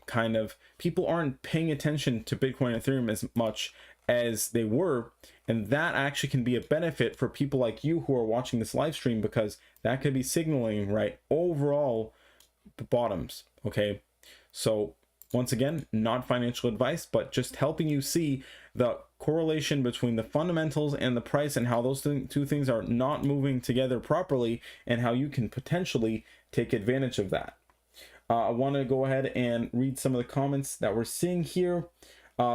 kind of people aren't paying attention to Bitcoin and Ethereum as much as they were, and that actually can be a benefit for people like you who are watching this live stream, because that could be signaling, right, overall bottoms. Okay, so once again, not financial advice, but just helping you see the correlation between the fundamentals and the price, and how those two things are not moving together properly, and how you can potentially take advantage of that. I want to go ahead and read some of the comments that we're seeing here.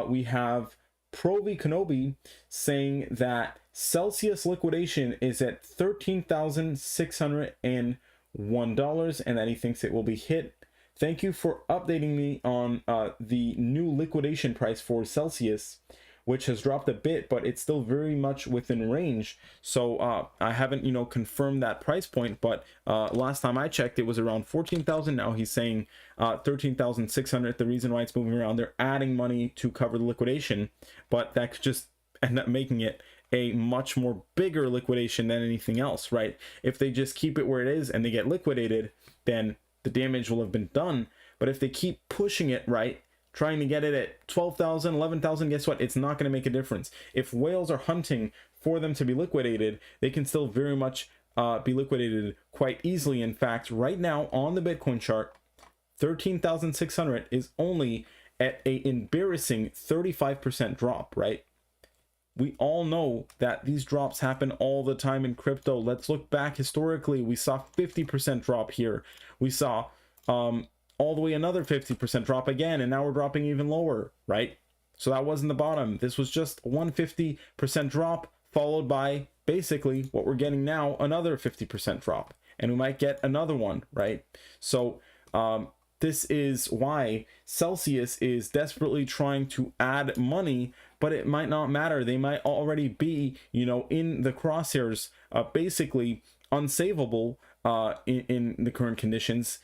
We have Provi Kenobi saying that Celsius liquidation is at $13,601 and that he thinks it will be hit. Thank you for updating me on the new liquidation price for Celsius, which has dropped a bit, but it's still very much within range. So I haven't, you know, confirmed that price point, but last time I checked, it was around 14,000. Now he's saying 13,600. The reason why it's moving around, they're adding money to cover the liquidation, but that could just end up making it a much more bigger liquidation than anything else, right? If they just keep it where it is and they get liquidated, then the damage will have been done. But if they keep pushing it, right, trying to get it at 12,000, 11,000, guess what? It's not going to make a difference. If whales are hunting for them to be liquidated, they can still very much be liquidated quite easily. In fact, right now on the Bitcoin chart, 13,600 is only at an embarrassing 35% drop, right? We all know that these drops happen all the time in crypto. Let's look back historically. We saw 50% drop here. We saw all the way another 50% drop again, and now we're dropping even lower, right? So that wasn't the bottom. This was just 150% drop, followed by basically what we're getting now, another 50% drop, and we might get another one, right? So this is why Celsius is desperately trying to add money, but it might not matter. They might already be, you know, in the crosshairs, basically unsavable in the current conditions.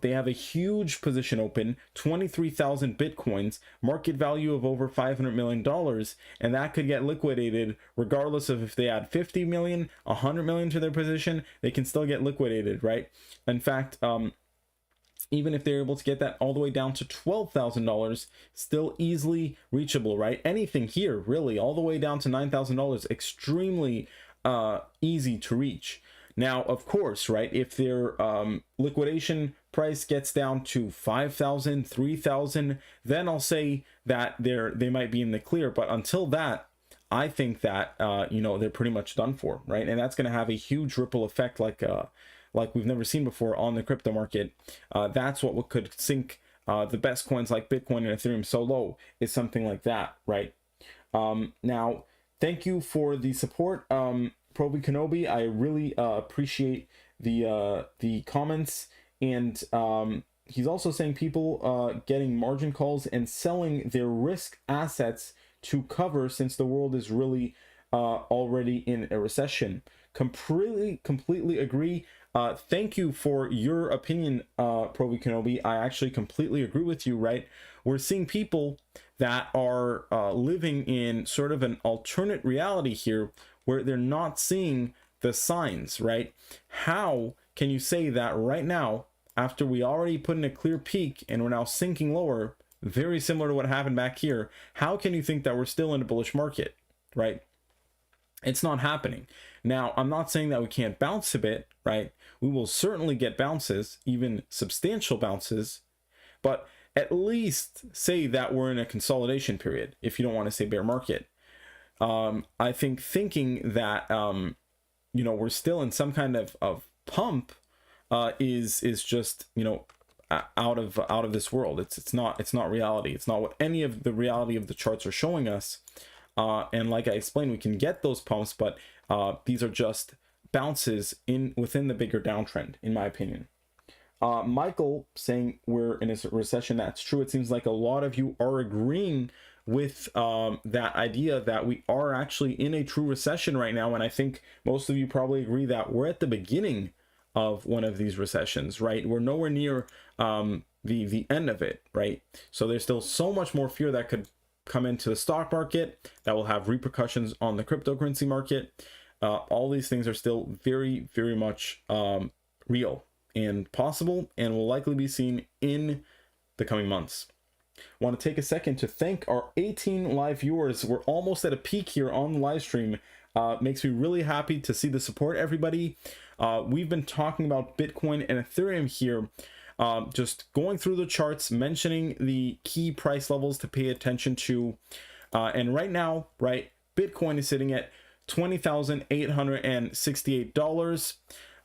They have a huge position open, 23,000 Bitcoins, market value of over $500 million, and that could get liquidated regardless of if they add 50 million, 100 million to their position, they can still get liquidated, right? In fact, even if they're able to get that all the way down to $12,000, still easily reachable, right? Anything here, really, all the way down to $9,000, extremely easy to reach. Now, of course, right, if their liquidation price gets down to 5,000, 3,000, then I'll say that they might be in the clear. But until that, I think that, you know, they're pretty much done for, right? And that's going to have a huge ripple effect like we've never seen before on the crypto market. That's what could sink the best coins like Bitcoin and Ethereum so low, is something like that, right? Now, thank you for the support. Proby Kenobi. I really appreciate the comments, and he's also saying people getting margin calls and selling their risk assets to cover, since the world is really already in a recession. Completely agree. Thank you for your opinion, Proby Kenobi. I actually completely agree with you, right? We're seeing people that are living in sort of an alternate reality here, where they're not seeing the signs, right? How can you say that right now, after we already put in a clear peak and we're now sinking lower, very similar to what happened back here? How can you think that we're still in a bullish market, right? It's not happening. Now, I'm not saying that we can't bounce a bit, right? We will certainly get bounces, even substantial bounces, but at least say that we're in a consolidation period, if you don't want to say bear market. I think thinking that, you know, we're still in some kind of pump is just, you know, out of this world. It's not reality. It's not what any of the reality of the charts are showing us. And like I explained, we can get those pumps, but these are just bounces within the bigger downtrend, in my opinion. Michael saying we're in a recession. That's true. It seems like a lot of you are agreeing with that idea that we are actually in a true recession right now. And I think most of you probably agree that we're at the beginning of one of these recessions, right? We're nowhere near the end of it, right? So there's still so much more fear that could come into the stock market that will have repercussions on the cryptocurrency market. All these things are still very, very much real and possible, and will likely be seen in the coming months. I want to take a second to thank our 18 live viewers. We're almost at a peak here on the live stream. Makes me really happy to see the support, everybody. We've been talking about Bitcoin and Ethereum here, just going through the charts, mentioning the key price levels to pay attention to. And right now, right, Bitcoin is sitting at $20,868.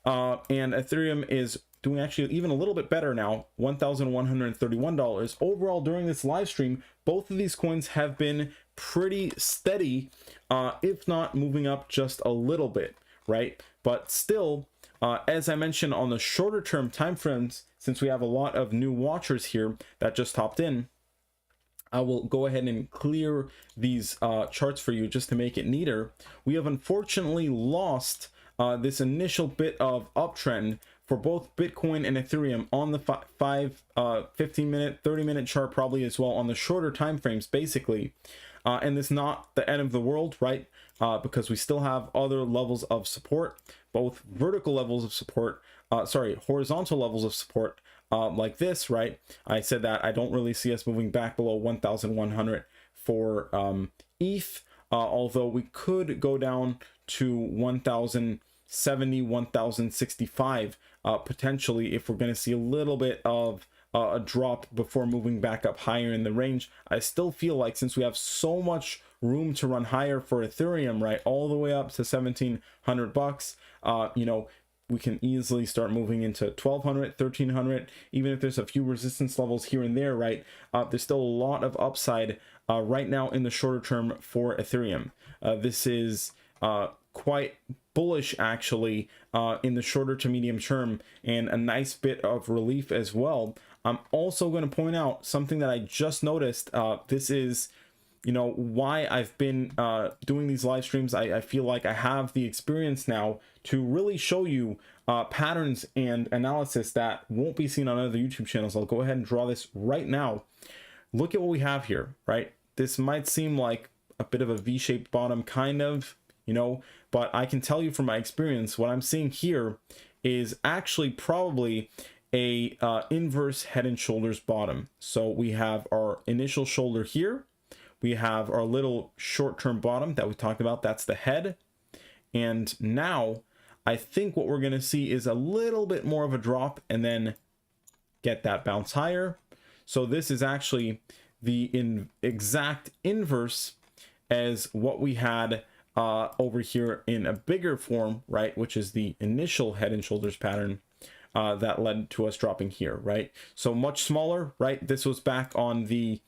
And Ethereum is doing actually even a little bit better now, $1,131. Overall, during this live stream, both of these coins have been pretty steady, if not moving up just a little bit, right? But still, as I mentioned on the shorter term time frames, since we have a lot of new watchers here that just hopped in, I will go ahead and clear these charts for you just to make it neater. We have unfortunately lost this initial bit of uptrend for both Bitcoin and Ethereum on the 15 minute, 30 minute chart, probably as well on the shorter time frames, basically. And it's not the end of the world, right? Because we still have other levels of support, both vertical levels of support, horizontal levels of support, like this, right? I said that I don't really see us moving back below 1,100 for ETH, although we could go down to 1,070, 1,065 potentially, if we're going to see a little bit of a drop before moving back up higher in the range. I still feel like, since we have so much room to run higher for Ethereum, right, all the way up to 1,700 bucks, you know, we can easily start moving into 1,200, 1,300, even if there's a few resistance levels here and there, right? There's still a lot of upside right now in the shorter term for Ethereum. This is quite bullish, actually, in the shorter to medium term, and a nice bit of relief as well. I'm also going to point out something that I just noticed. This is, you know, why I've been doing these live streams. I feel like I have the experience now to really show you patterns and analysis that won't be seen on other YouTube channels. I'll go ahead and draw this right now. Look at what we have here, right? This might seem like a bit of a V-shaped bottom, kind of, you know, but I can tell you from my experience, what I'm seeing here is actually probably a inverse head and shoulders bottom. So we have our initial shoulder here. We have our little short-term bottom that we talked about. That's the head. And now I think what we're going to see is a little bit more of a drop and then get that bounce higher. So this is actually the exact inverse as what we had over here in a bigger form, right? Which is the initial head and shoulders pattern that led to us dropping here, right? So much smaller, right? This was back on the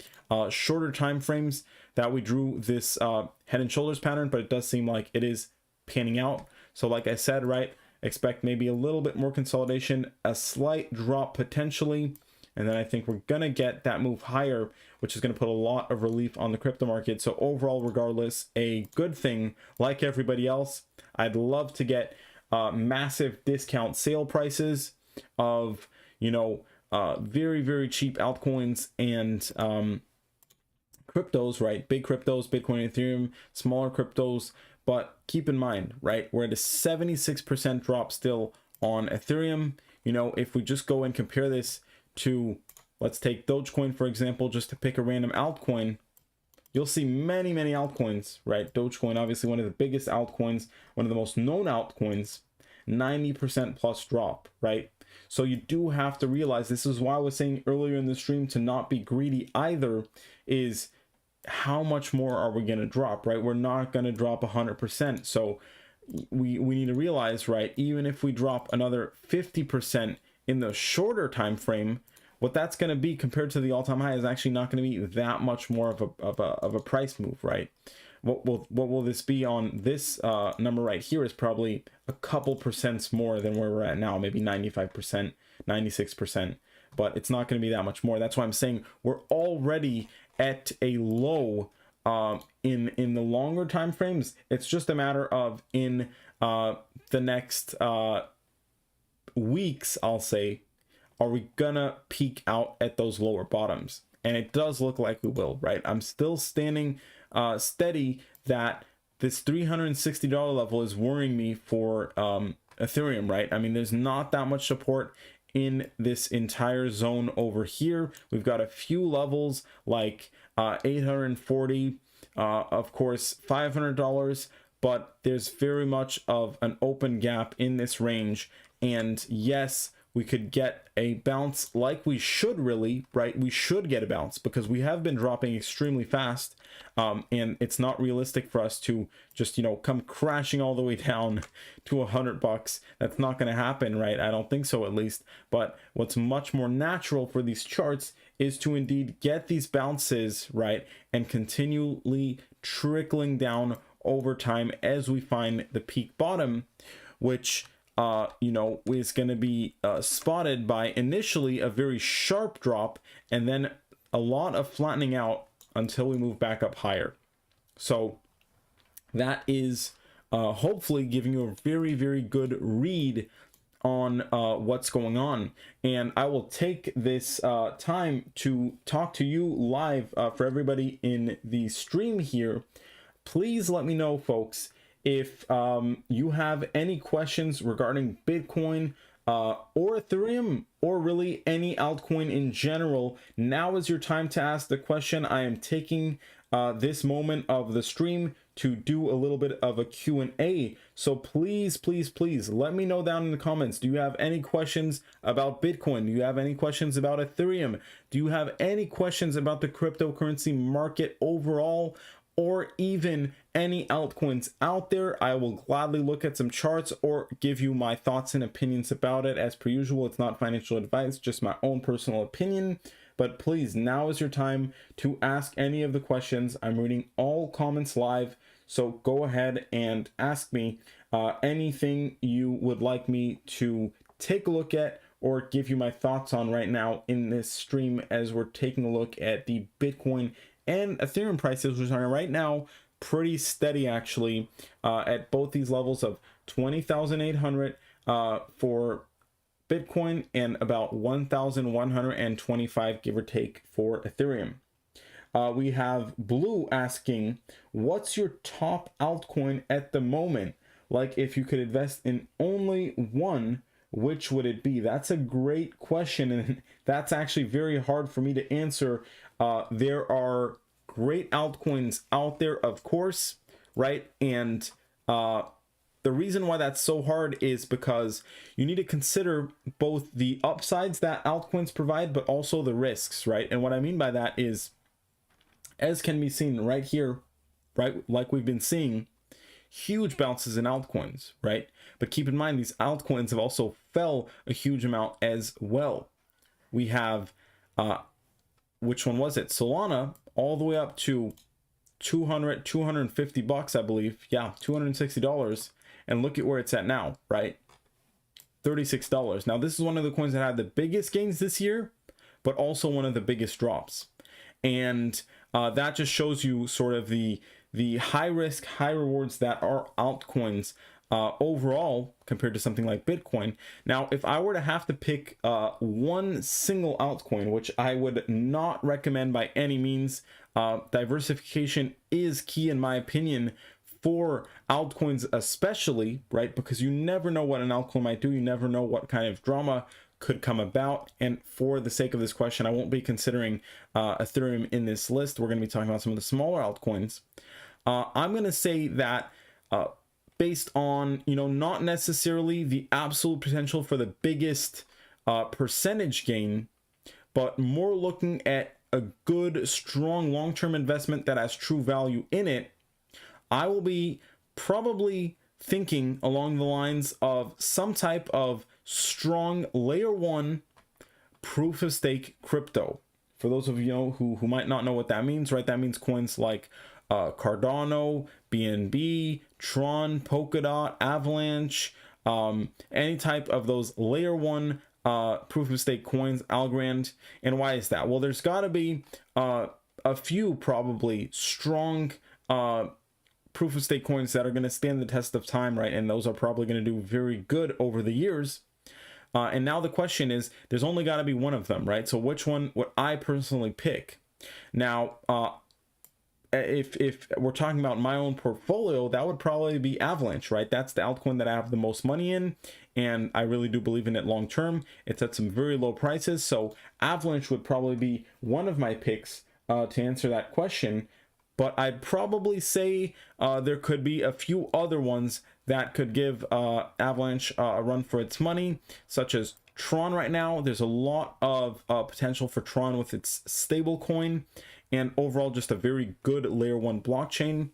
shorter time frames that we drew this head and shoulders pattern, but it does seem like it is panning out. So like I said, right, expect maybe a little bit more consolidation, a slight drop potentially, and then I think we're gonna get that move higher, which is gonna put a lot of relief on the crypto market. So overall, regardless, a good thing. Like everybody else, I'd love to get massive discount sale prices of, you know, very, very cheap altcoins and cryptos, right? Big cryptos, Bitcoin, Ethereum, smaller cryptos. But keep in mind, right, we're at a 76% drop still on Ethereum. You know, if we just go and compare this to, let's take Dogecoin, for example, just to pick a random altcoin, you'll see many, many altcoins, right? Dogecoin, obviously one of the biggest altcoins, one of the most known altcoins, 90% plus drop, right? So you do have to realize, this is why I was saying earlier in the stream to not be greedy either, is how much more are we going to drop, right? We're not going to drop 100%. So we need to realize, right, even if we drop another 50% in the shorter time frame, what that's going to be compared to the all-time high is actually not going to be that much more of a price move, right? What will this be on this number right here is probably a couple percents more than where we're at now, maybe 95%, 96%, but it's not going to be that much more. That's why I'm saying we're already at a low in the longer time frames. It's just a matter of in the next weeks, I'll say, are we gonna peak out at those lower bottoms? And it does look like we will, right? I'm still standing steady that this $360 level is worrying me for Ethereum, right? I mean, there's not that much support in this entire zone over here. We've got a few levels like 840, of course, $500, but there's very much of an open gap in this range. And yes, we could get a bounce like we should, really, right? We should get a bounce because we have been dropping extremely fast, and it's not realistic for us to just, you know, come crashing all the way down to $100. That's not going to happen, right? I don't think so, at least. But what's much more natural for these charts is to indeed get these bounces, right, and continually trickling down over time as we find the peak bottom, which you know, is going to be spotted by initially a very sharp drop and then a lot of flattening out until we move back up higher. So that is hopefully giving you a very, very good read on what's going on. And I will take this time to talk to you live for everybody in the stream here. Please let me know, folks, if you have any questions regarding Bitcoin or Ethereum, or really any altcoin in general. Now is your time to ask the question. I am taking this moment of the stream to do a little bit of a Q&A. So please, please, please let me know down in the comments. Do you have any questions about Bitcoin? Do you have any questions about Ethereum? Do you have any questions about the cryptocurrency market overall, or even any altcoins out there? I will gladly look at some charts or give you my thoughts and opinions about it. As per usual, it's not financial advice, just my own personal opinion. But please, now is your time to ask any of the questions. I'm reading all comments live, so go ahead and ask me anything you would like me to take a look at or give you my thoughts on right now in this stream, as we're taking a look at the Bitcoin and Ethereum prices, which are right now pretty steady, actually, at both these levels of 20,800 for Bitcoin and about 1,125, give or take, for Ethereum. We have Blue asking, what's your top altcoin at the moment? Like, if you could invest in only one, which would it be? That's a great question, and that's actually very hard for me to answer. There are great altcoins out there, of course, right? And the reason why that's so hard is because you need to consider both the upsides that altcoins provide, but also the risks, right? And what I mean by that is, as can be seen right here, right, like we've been seeing, huge bounces in altcoins, right? But keep in mind, these altcoins have also fell a huge amount as well. We have, which one was it? Solana, all the way up to $250, I believe. Yeah, $260. and look at where it's at now, right? $36. Now, this is one of the coins that had the biggest gains this year, but also one of the biggest drops. And that just shows you sort of the high risk, high rewards that are altcoins overall compared to something like Bitcoin. Now, if I were to have to pick one single altcoin, which I would not recommend by any means, diversification is key in my opinion for altcoins especially, right? Because you never know what an altcoin might do. You never know what kind of drama could come about. And for the sake of this question, I won't be considering Ethereum in this list. We're going to be talking about some of the smaller altcoins. I'm going to say that based on, not necessarily the absolute potential for the biggest percentage gain, but more looking at a good, strong long-term investment that has true value in it, I will be probably thinking along the lines of some type of strong layer 1 proof of stake crypto. For those of you who might not know what that means, right? That means coins like Cardano, BNB, Tron, Polkadot, Avalanche, any type of those layer 1 proof of stake coins, Algorand. And why is that? Well, there's got to be a few probably strong proof of stake coins that are going to stand the test of time, right? And those are probably going to do very good over the years. And now the question is, there's only got to be one of them, right? So which one would I personally pick? Now, if we're talking about my own portfolio, that would probably be Avalanche, right? That's the altcoin that I have the most money in, and I really do believe in it long term. It's at some very low prices, so Avalanche would probably be one of my picks to answer that question. But I'd probably say there could be a few other ones that could give Avalanche a run for its money, such as Tron right now. There's a lot of potential for Tron with its stable coin, and overall just a very good layer 1 blockchain.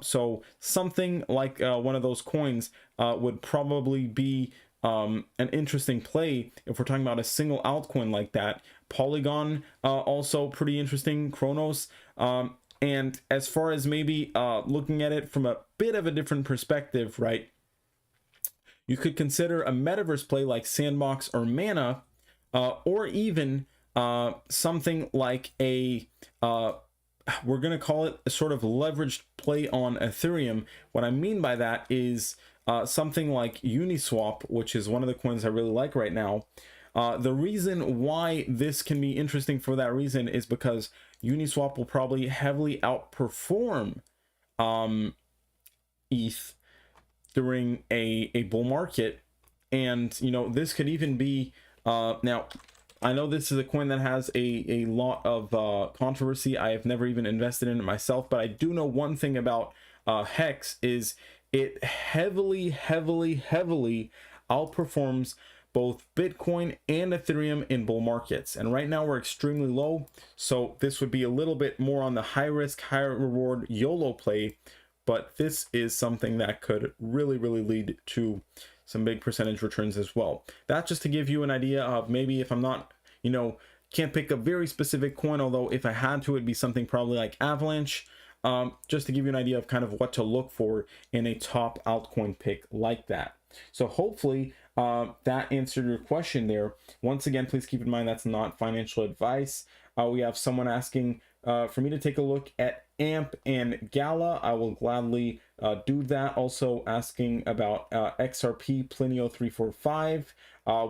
So something like one of those coins would probably be an interesting play if we're talking about a single altcoin like that. Polygon, also pretty interesting. Chronos. And as far as maybe looking at it from a bit of a different perspective, right? You could consider a metaverse play like Sandbox or Mana, or even something like a, we're going to call it a sort of leveraged play on Ethereum. What I mean by that is something like Uniswap, which is one of the coins I really like right now. The reason why this can be interesting for that reason is because Uniswap will probably heavily outperform ETH during a bull market. And, this could even be, now, I know this is a coin that has a lot of controversy. I have never even invested in it myself, but I do know one thing about Hex is it heavily outperforms both Bitcoin and Ethereum in bull markets. And right now we're extremely low. So this would be a little bit more on the high risk, high reward YOLO play. But this is something that could really lead to some big percentage returns as well. That's just to give you an idea of maybe if I'm not, can't pick a very specific coin, although if I had to, it'd be something probably like Avalanche. Just to give you an idea of kind of what to look for in a top altcoin pick like that. So hopefully that answered your question there. Once again, please keep in mind that's not financial advice. We have someone asking for me to take a look at AMP and Gala. I will gladly do that. Also asking about XRP Plinio 345.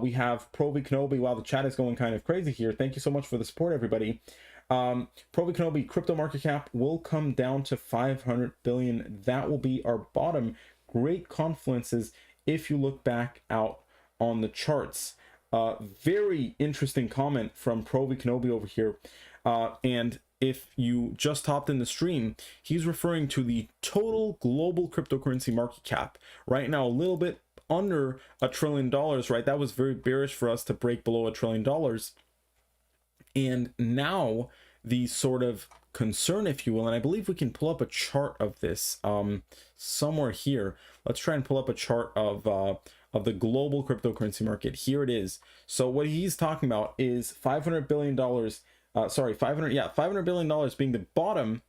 We have Provi Kenobi. Wow, the chat is going kind of crazy here. Thank you so much for the support, everybody. Provi Kenobi crypto market cap will come down to 500 billion. That will be our bottom. Great confluences if you look back out on the charts. Very interesting comment from Provi Kenobi over here. And if you just hopped in the stream, he's referring to the total global cryptocurrency market cap. Right now, a little bit under $1 trillion, right? That was very bearish for us to break below $1 trillion. And now the sort of concern, if you will, and I believe we can pull up a chart of this somewhere here. Let's try and pull up a chart of the global cryptocurrency market. Here it is. So what he's talking about is $500 billion. $500 billion being the bottom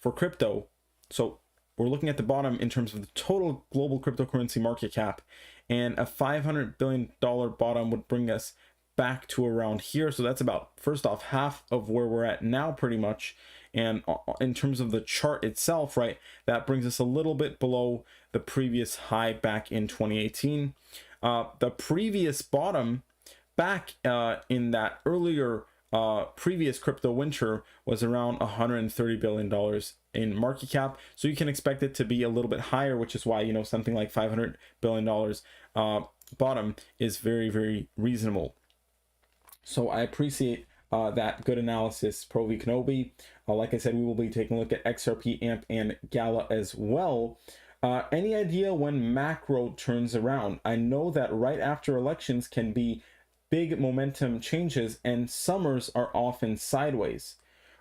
for crypto. So we're looking at the bottom in terms of the total global cryptocurrency market cap, and a $500 billion bottom would bring us back to around here. So that's about, first off, half of where we're at now pretty much. And in terms of the chart itself, right, that brings us a little bit below the previous high back in 2018. The previous bottom back in that earlier previous crypto winter was around $130 billion in market cap. So you can expect it to be a little bit higher, which is why, you know, something like $500 billion bottom is very, very reasonable. So I appreciate that good analysis, Pro V Kenobi. Like I said, we will be taking a look at XRP, AMP, and Gala as well. Any idea when macro turns around? I know that right after elections can be big momentum changes, and summers are often sideways.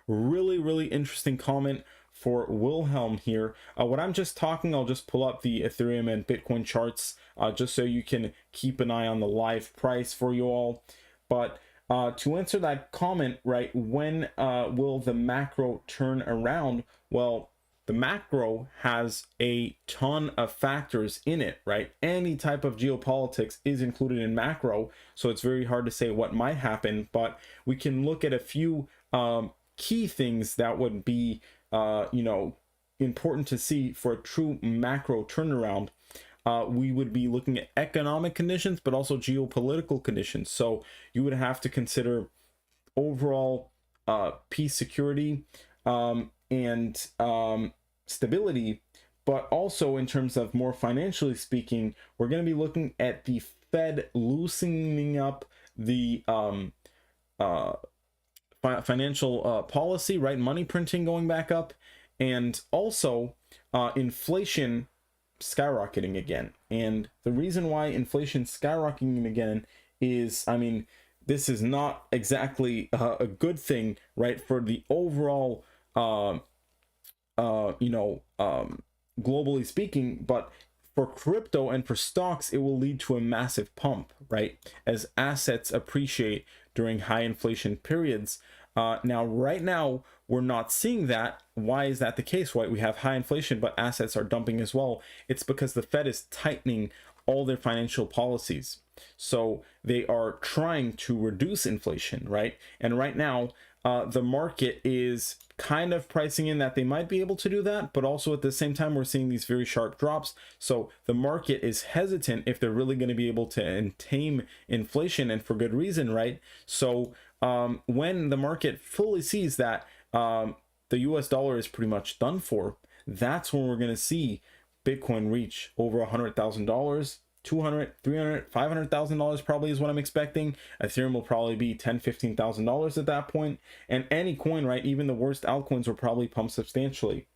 Really interesting comment for Wilhelm here. What I'm just talking, I'll just pull up the Ethereum and Bitcoin charts just so you can keep an eye on the live price for you all. But to answer that comment, right, when will the macro turn around? Well, the macro has a ton of factors in it, right? Any type of geopolitics is included in macro, so it's very hard to say what might happen, but we can look at a few key things that would be, you know, important to see for a true macro turnaround. We would be looking at economic conditions, but also geopolitical conditions. So you would have to consider overall peace, security, and stability, but also in terms of more financially speaking, we're going to be looking at the Fed loosening up the financial policy, right? Money printing going back up, and also inflation skyrocketing again. And the reason why inflation skyrocketing again is, I mean, this is not exactly a good thing, right, for the overall you know, globally speaking, but for crypto and for stocks, it will lead to a massive pump, right, as assets appreciate during high inflation periods. Now, right now, we're not seeing that. Why is that the case, right? We have high inflation, but assets are dumping as well. It's because the Fed is tightening all their financial policies. So they are trying to reduce inflation, right? And right now, the market is kind of pricing in that they might be able to do that, but also at the same time, we're seeing these very sharp drops. So the market is hesitant if they're really going to be able to tame inflation, and for good reason, right? So when the market fully sees that the US dollar is pretty much done for, that's when we're going to see Bitcoin reach over $100,000. $200,000, $300,000, $500,000 probably is what I'm expecting. Ethereum will probably be $10,000, $15,000 at that point. And any coin, right, even the worst altcoins will probably pump substantially.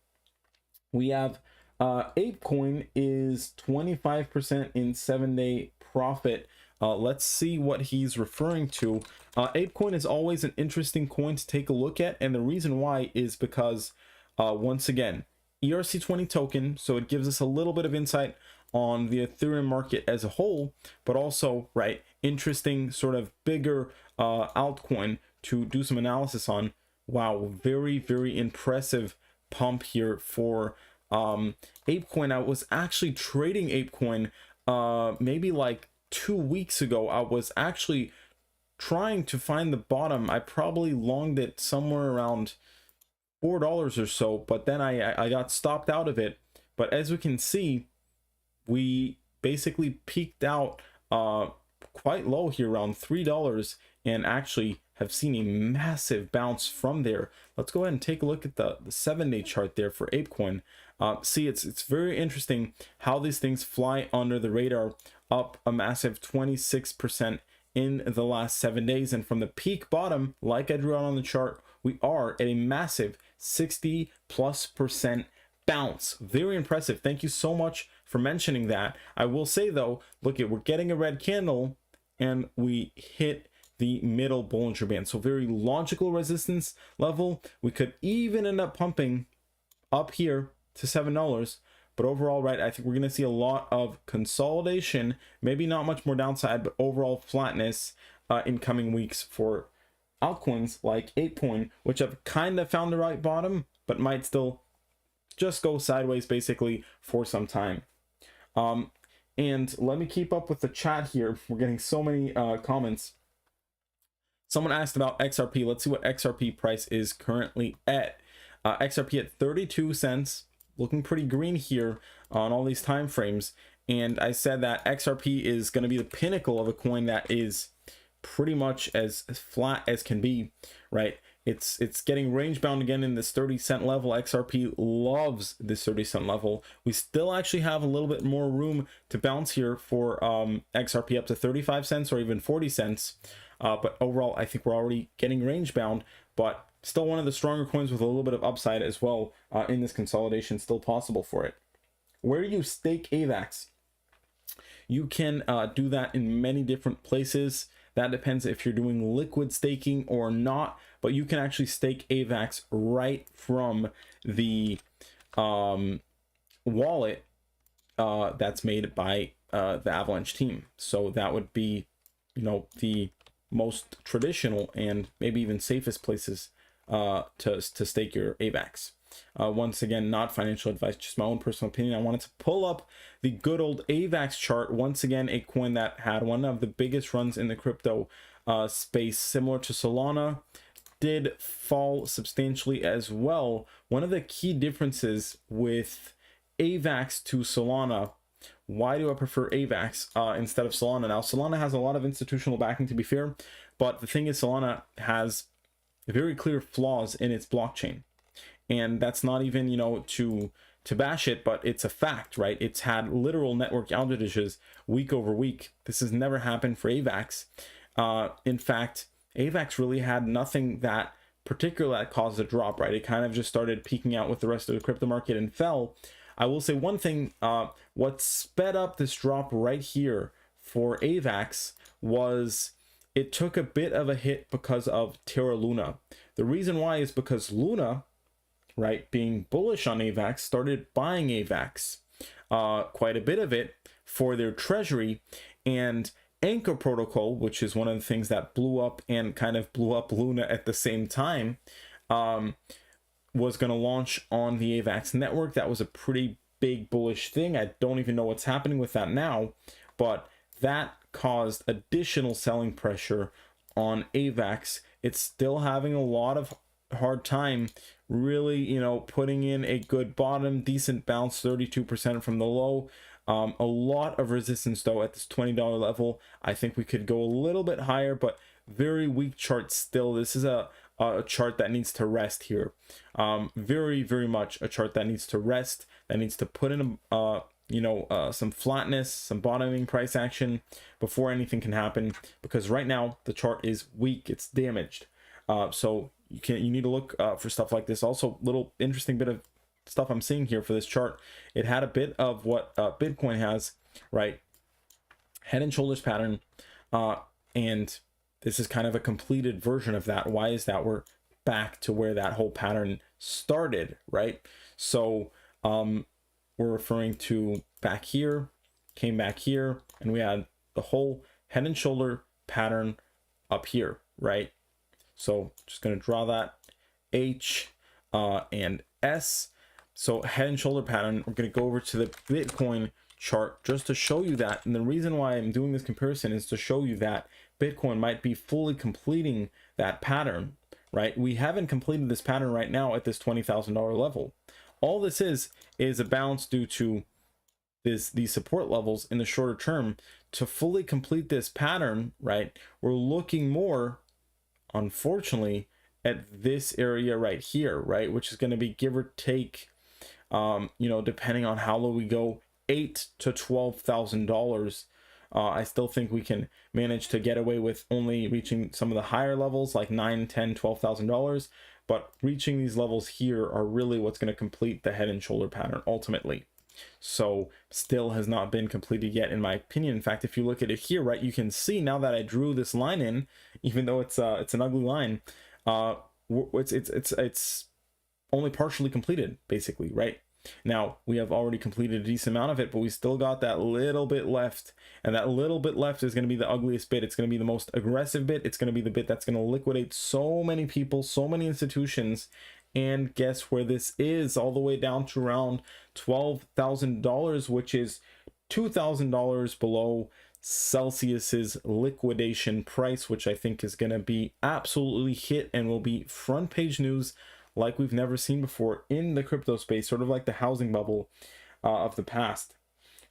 We have ApeCoin is 25% in 7-day profit. Let's see what he's referring to. ApeCoin is always an interesting coin to take a look at, and the reason why is because once again, ERC20 token, so it gives us a little bit of insight on the Ethereum market as a whole, but also, right, interesting sort of bigger altcoin to do some analysis on. Wow, very impressive pump here for ApeCoin. I was actually trading ApeCoin maybe like 2 weeks ago. I was actually trying to find the bottom. I probably longed it somewhere around $4 or so, but then I got stopped out of it. But as we can see, we basically peaked out quite low here around $3 and actually have seen a massive bounce from there. Let's go ahead and take a look at the 7-day chart there for ApeCoin. See, it's very interesting how these things fly under the radar, up a massive 26% in the last 7 days. And from the peak bottom, like I drew out on the chart, we are at a massive 60+% bounce. Very impressive. Thank you so much for mentioning that. I will say though, look at, we're getting a red candle and we hit the middle Bollinger Band. So very logical resistance level. We could even end up pumping up here to $7. But overall, right, I think we're going to see a lot of consolidation, maybe not much more downside, but overall flatness in coming weeks for altcoins like ApeCoin, which have kind of found the right bottom, but might still just go sideways basically for some time. And let me keep up with the chat here. We're getting so many comments. Someone asked about XRP. Let's see what XRP price is currently at. XRP at 32 cents, looking pretty green here on all these time frames. And I said that XRP is going to be the pinnacle of a coin that is pretty much as flat as can be, right? It's getting range bound again in this 30-cent level. XRP loves this 30-cent level. We still actually have a little bit more room to bounce here for XRP up to 35 cents or even 40 cents. But overall, I think we're already getting range bound, but still one of the stronger coins with a little bit of upside as well in this consolidation, still possible for it. Where do you stake AVAX? You can do that in many different places. That depends if you're doing liquid staking or not, but you can actually stake AVAX right from the wallet that's made by the Avalanche team. So that would be, you know, the most traditional and maybe even safest places to stake your AVAX. Once again, not financial advice, just my own personal opinion. I wanted to pull up the good old AVAX chart. Once again, a coin that had one of the biggest runs in the crypto space, similar to Solana, did fall substantially as well. One of the key differences with AVAX to Solana, why do I prefer AVAX instead of Solana? Now, Solana has a lot of institutional backing, to be fair, but the thing is, Solana has very clear flaws in its blockchain. And that's not even, you know, to bash it, but it's a fact, right? It's had literal network outages week over week. This has never happened for AVAX. In fact, AVAX really had nothing that particular that caused a drop, right? It kind of just started peaking out with the rest of the crypto market and fell. I will say one thing, what sped up this drop right here for AVAX was it took a bit of a hit because of Terra Luna. The reason why is because Luna, right, being bullish on AVAX, started buying AVAX, quite a bit of it for their treasury. And Anchor Protocol, which is one of the things that blew up and kind of blew up Luna at the same time, was going to launch on the AVAX network. That was a pretty big bullish thing. I don't even know what's happening with that now, but that caused additional selling pressure on AVAX. It's still having a lot of hard time really, you know, putting in a good bottom, decent bounce, 32% from the low. A lot of resistance though at this $20 level. I think we could go a little bit higher, but very weak chart still. This is a chart that needs to rest here. Very much a chart that needs to rest, that needs to put in some flatness, some bottoming price action before anything can happen, because right now the chart is weak, it's damaged. So you need to look for stuff like this. Also, little interesting bit of stuff I'm seeing here for this chart. It had a bit of what Bitcoin has, right? Head and shoulders pattern, and this is kind of a completed version of that. Why is that? We're back to where that whole pattern started, right? So we're referring to back here, came back here, and we had the whole head and shoulder pattern up here, right? So just going to draw that H and S. So head and shoulder pattern. We're going to go over to the Bitcoin chart just to show you that. And the reason why I'm doing this comparison is to show you that Bitcoin might be fully completing that pattern, right? We haven't completed this pattern right now at this $20,000 level. All this is a bounce due to these support levels in the shorter term. To fully complete this pattern, right, we're looking more, unfortunately, at this area right here, right, which is going to be give or take, depending on how low we go, $8,000 to $12,000. I still think we can manage to get away with only reaching some of the higher levels like $9,000, $10,000, $12,000, but reaching these levels here are really what's going to complete the head and shoulder pattern ultimately. So still has not been completed yet, in my opinion. In fact, if you look at it here, right, you can see now that I drew this line in, even though it's an ugly line, it's only partially completed, basically, right? Now we have already completed a decent amount of it, but we still got that little bit left, and that little bit left is going to be the ugliest bit. It's going to be the most aggressive bit. It's going to be the bit that's going to liquidate so many people, so many institutions, And guess where this is? All the way down to around $12,000, which is $2,000 below Celsius's liquidation price, which I think is going to be absolutely hit and will be front page news like we've never seen before in the crypto space, sort of like the housing bubble of the past.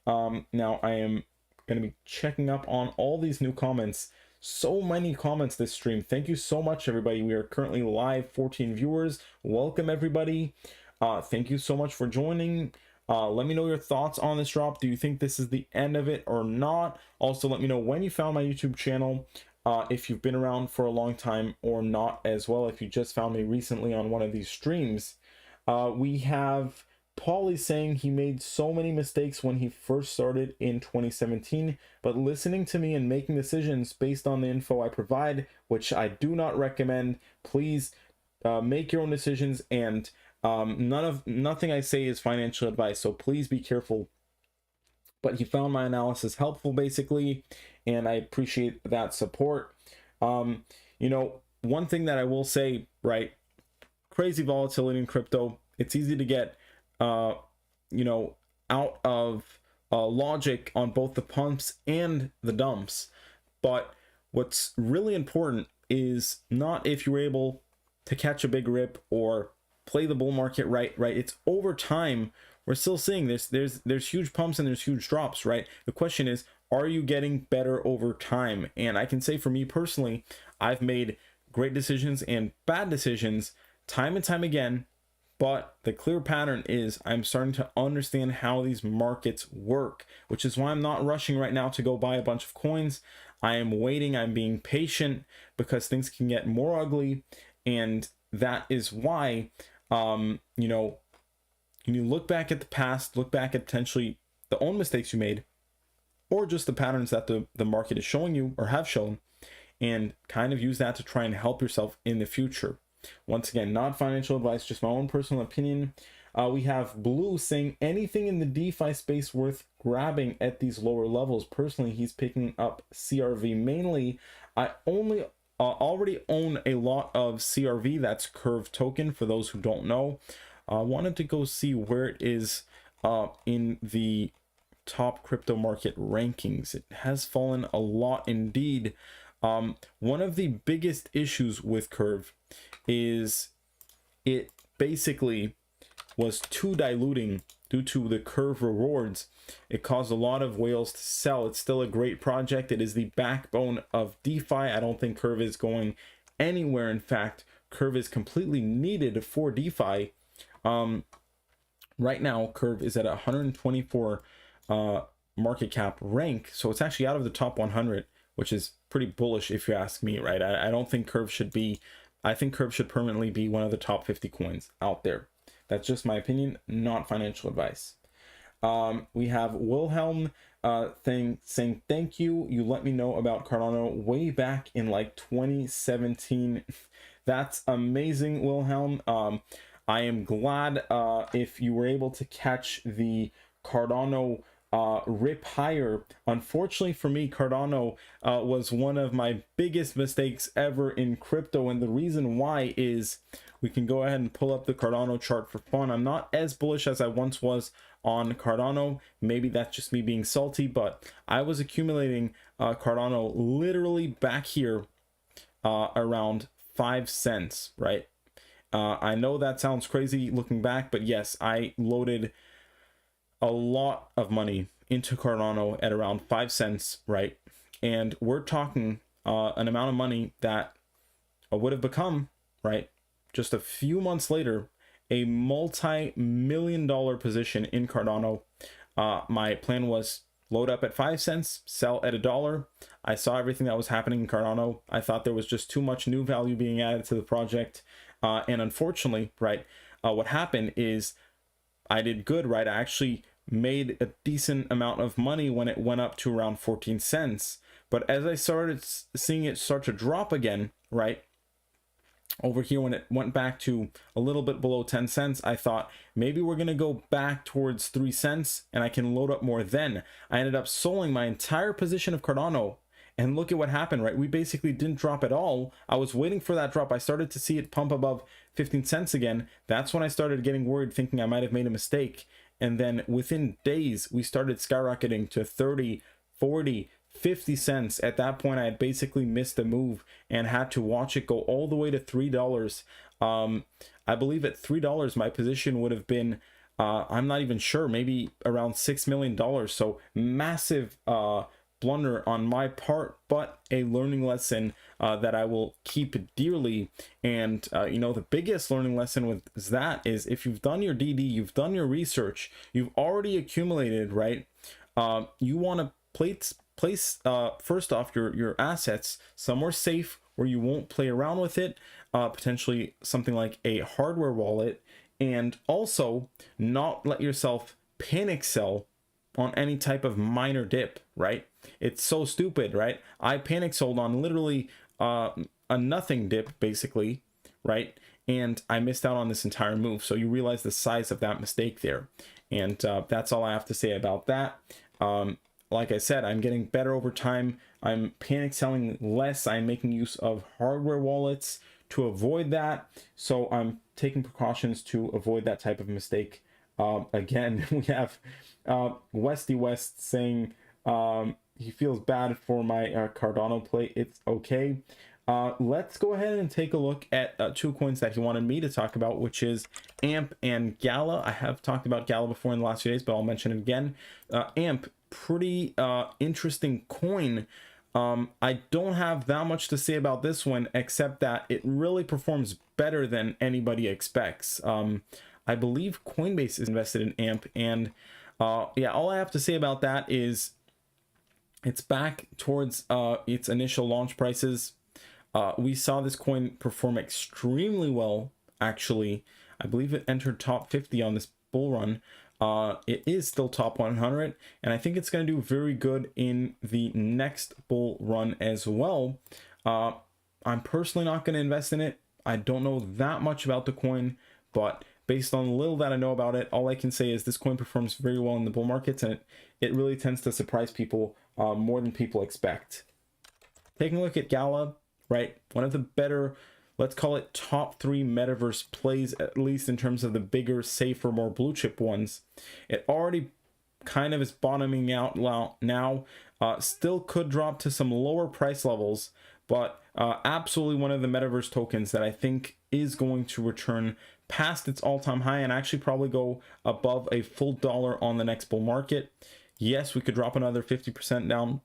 Now I am going to be checking up on all these new comments. So many comments this stream. Thank you so much, everybody. We are currently live, 14 viewers. Welcome, everybody. Thank you so much for joining. Let me know your thoughts on this drop. Do you think this is the end of it or not? Also, let me know when you found my YouTube channel, if you've been around for a long time or not as well, if you just found me recently on one of these streams. We have Paulie saying he made so many mistakes when he first started in 2017, but listening to me and making decisions based on the info I provide, which I do not recommend. Please make your own decisions, and nothing I say is financial advice, so please be careful. But he found my analysis helpful, basically, and I appreciate that support. You know, one thing that I will say, right, crazy volatility in crypto. It's easy to get you know, out of logic on both the pumps and the dumps. But what's really important is not if you were able to catch a big rip or play the bull market right. It's over time. We're still seeing this. There's huge pumps and there's huge drops, right? The question is, are you getting better over time? And I can say for me personally, I've made great decisions and bad decisions time and time again. But the clear pattern is I'm starting to understand how these markets work, which is why I'm not rushing right now to go buy a bunch of coins. I am waiting. I'm being patient because things can get more ugly. And that is why, you know, when you look back at the past, look back at potentially the own mistakes you made, or just the patterns that the market is showing you or have shown, and kind of use that to try and help yourself in the future. Once again, not financial advice, just my own personal opinion. We have Blue saying anything in the DeFi space worth grabbing at these lower levels. Personally, he's picking up CRV mainly. I already own a lot of CRV. That's Curve token for those who don't know. I wanted to go see where it is in the top crypto market rankings. It has fallen a lot indeed. One of the biggest issues with Curve is it basically was too diluting due to the Curve rewards. It caused a lot of whales to sell. It's still a great project. It is the backbone of DeFi. I don't think Curve is going anywhere. In fact, Curve is completely needed for DeFi. Right now, Curve is at 124 market cap rank, so it's actually out of the top 100, which is pretty bullish if you ask me, right? I don't think Curve should be, I think Curve should permanently be one of the top 50 coins out there. That's just my opinion, not financial advice. We have Wilhelm saying thank you. You let me know about Cardano way back in like 2017. That's amazing, Wilhelm. I am glad if you were able to catch the Cardano rip higher. Unfortunately for me, Cardano was one of my biggest mistakes ever in crypto, and the reason why is we can go ahead and pull up the Cardano chart for fun. I'm not as bullish as I once was on Cardano. Maybe that's just me being salty, but I was accumulating Cardano literally back here around 5 cents, right? I know that sounds crazy looking back, but yes, I loaded a lot of money into Cardano at around 5 cents, right? And we're talking an amount of money that would have become, right, just a few months later, a multi-million-dollar position in Cardano. My plan was load up at 5 cents, sell at $1. I saw everything that was happening in Cardano. I thought there was just too much new value being added to the project. And unfortunately, right, what happened is I did good, right? I actually made a decent amount of money when it went up to around 14 cents. But as I started seeing it start to drop again, right, over here when it went back to a little bit below 10 cents, I thought maybe we're going to go back towards 3 cents and I can load up more then. I ended up selling my entire position of Cardano And look at what happened, right? We basically didn't drop at all. I was waiting for that drop. I started to see it pump above 15 cents again. That's when I started getting worried, thinking I might have made a mistake. And then within days, we started skyrocketing to 30, 40, 50 cents. At that point, I had basically missed the move and had to watch it go all the way to $3. I believe at $3, my position would have been, I'm not even sure, maybe around $6 million. So massive blunder on my part, but a learning lesson that I will keep dearly. And you know, the biggest learning lesson with that is, if you've done your DD, you've done your research, you've already accumulated, right? You want to place first off your assets somewhere safe where you won't play around with it, potentially something like a hardware wallet, and also not let yourself panic sell on any type of minor dip, right? It's so stupid, right? I panic sold on literally a nothing dip, basically, right? And I missed out on this entire move. So you realize the size of that mistake there. And that's all I have to say about that. Like I said, I'm getting better over time. I'm panic selling less. I'm making use of hardware wallets to avoid that. So I'm taking precautions to avoid that type of mistake. Again, we have Westy West saying he feels bad for my Cardano play. It's okay. Let's go ahead and take a look at two coins that he wanted me to talk about, which is AMP and Gala. I have talked about Gala before in the last few days, but I'll mention it again. AMP, pretty interesting coin. I don't have that much to say about this one, except that it really performs better than anybody expects. I believe Coinbase is invested in AMP, and yeah, all I have to say about that is it's back towards its initial launch prices. We saw this coin perform extremely well, actually. I believe it entered top 50 on this bull run. It is still top 100, and I think it's going to do very good in the next bull run as well. I'm personally not going to invest in it. I don't know that much about the coin, but based on the little that I know about it, all I can say is this coin performs very well in the bull markets, and it really tends to surprise people more than people expect. Taking a look at Gala, right? One of the better, let's call it top 3 metaverse plays, at least in terms of the bigger, safer, more blue chip ones. It already kind of is bottoming out now. Still could drop to some lower price levels, but absolutely one of the metaverse tokens that I think is going to return past its all-time high and actually probably go above a full dollar on the next bull market. Yes, we could drop another 50% down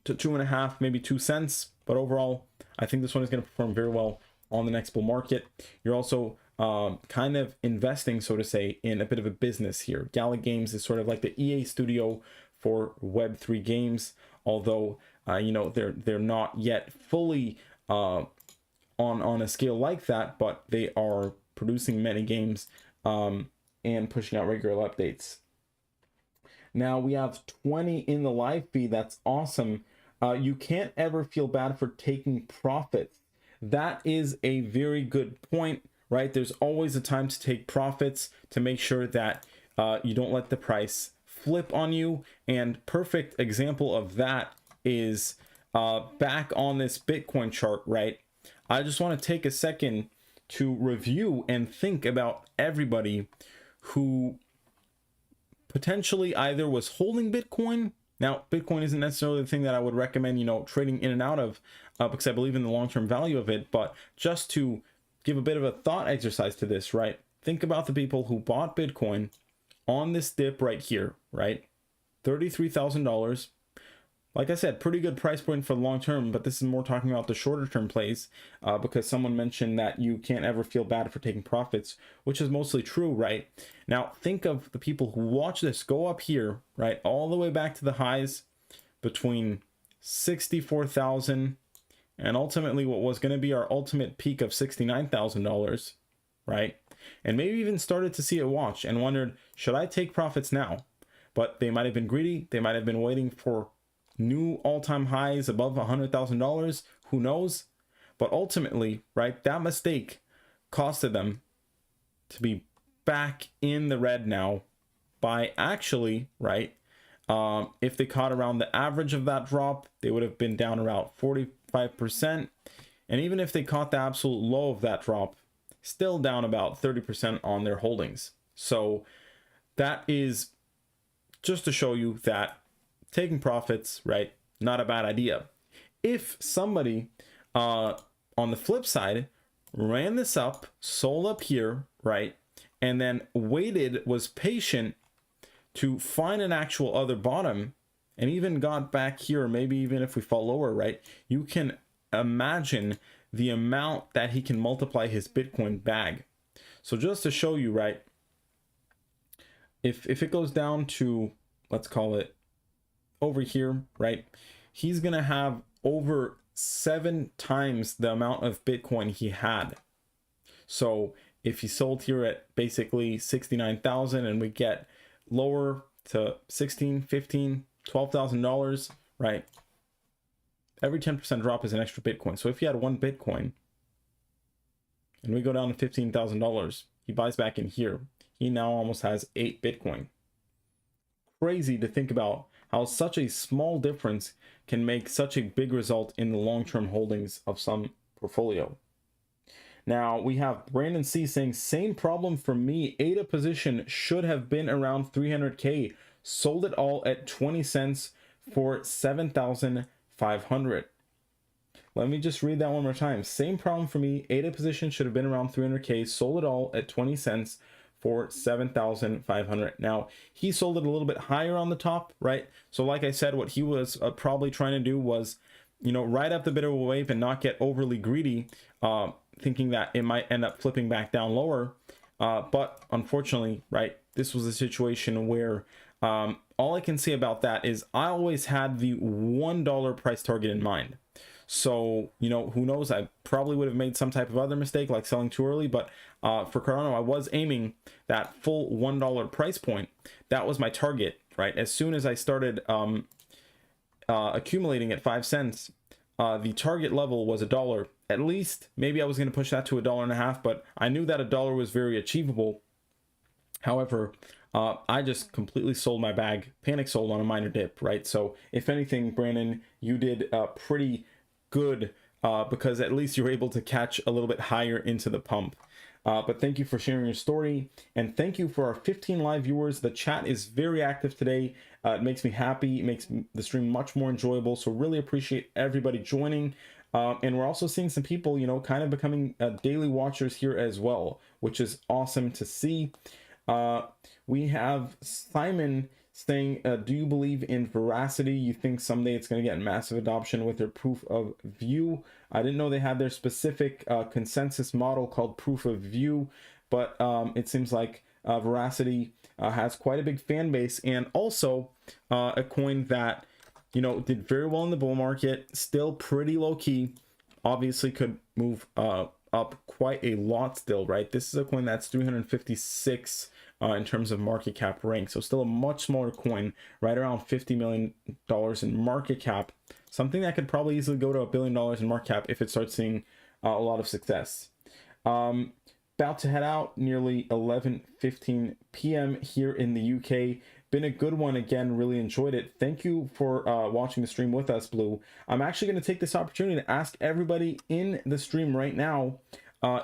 to 2.5, maybe 2 cents, but overall I think this one is going to perform very well on the next bull market. You're also kind of investing, so to say, in a bit of a business here. Gala Games is sort of like the EA studio for Web3 games, although you know, they're not yet fully on a scale like that, but they are producing many games and pushing out regular updates. Now we have 20 in the live feed. That's awesome. You can't ever feel bad for taking profits. That is a very good point, right? There's always a time to take profits to make sure that you don't let the price flip on you. And perfect example of that is back on this Bitcoin chart, right? I just want to take a second to review and think about everybody who potentially either was holding Bitcoin. Now, Bitcoin isn't necessarily the thing that I would recommend, you know, trading in and out of because I believe in the long-term value of it. But just to give a bit of a thought exercise to this, right? Think about the people who bought Bitcoin on this dip right here, right? $33,000. Like I said, pretty good price point for the long term, but this is more talking about the shorter term plays because someone mentioned that you can't ever feel bad for taking profits, which is mostly true, right? Now, think of the people who watch this go up here, right, all the way back to the highs between 64,000 and ultimately what was going to be our ultimate peak of $69,000, right? And maybe even started to see it watch and wondered, should I take profits now? But they might have been greedy. They might have been waiting for new all-time highs above $100,000, who knows? But ultimately, right, that mistake costed them to be back in the red now by actually, right, If they caught around the average of that drop, they would have been down around 45%. And even if they caught the absolute low of that drop, still down about 30% on their holdings. So that is just to show you that taking profits, right, not a bad idea. If somebody on the flip side ran this up, sold up here, right, and then waited, was patient to find an actual other bottom, and even got back here, maybe even if we fall lower, right, you can imagine the amount that he can multiply his Bitcoin bag. So just to show you, right, if it goes down to, let's call it over here, right, he's gonna have over 7 times the amount of Bitcoin he had. So if he sold here at basically 69,000 and we get lower to 16, 15, $12,000, right, every 10% drop is an extra Bitcoin. So if he had 1 Bitcoin and we go down to $15,000, he buys back in here, he now almost has 8 Bitcoin. Crazy to think about how such a small difference can make such a big result in the long-term holdings of some portfolio. Now we have Brandon C saying, same problem for me. ADA position should have been around 300K. Sold it all at 20 cents for 7,500. Let me just read that one more time. Same problem for me. ADA position should have been around 300K. Sold it all at 20 cents for 7,500. Now he sold it a little bit higher on the top, right? So like I said, what he was probably trying to do was, you know, ride up the bit of a wave and not get overly greedy, thinking that it might end up flipping back down lower. But unfortunately, right, this was a situation where all I can say about that is I always had the $1 price target in mind. So, you know, who knows, I probably would have made some type of other mistake like selling too early, but for Cardano, I was aiming that full $1 price point. That was my target, right? As soon as I started accumulating at 5 cents, the target level was $1. At least maybe I was going to push that to $1.50, but I knew that $1 was very achievable. However, I just completely sold my bag, panic sold on a minor dip, right? So if anything, Brandon, you did pretty good because at least you're able to catch a little bit higher into the pump. But thank you for sharing your story, and thank you for our 15 live viewers. The chat is very active today. It makes me happy. It makes the stream much more enjoyable. So really appreciate everybody joining. And we're also seeing some people, you know, kind of becoming daily watchers here as well, which is awesome to see. We have Simon saying, do you believe in veracity? You think someday it's going to get massive adoption with their proof of view? I didn't know they had their specific consensus model called proof of view, but it seems like veracity has quite a big fan base, and also a coin that, you know, did very well in the bull market, still pretty low key, obviously could move up quite a lot still, right? This is a coin that's 356 in terms of market cap rank, so still a much smaller coin, right around $50 million in market cap, something that could probably easily go to $1 billion in market cap if it starts seeing a lot of success. About to head out, nearly 11:15 p.m. here in the UK. Been a good one again, really enjoyed it. Thank you for watching the stream with us, Blue. I'm actually going to take this opportunity to ask everybody in the stream right now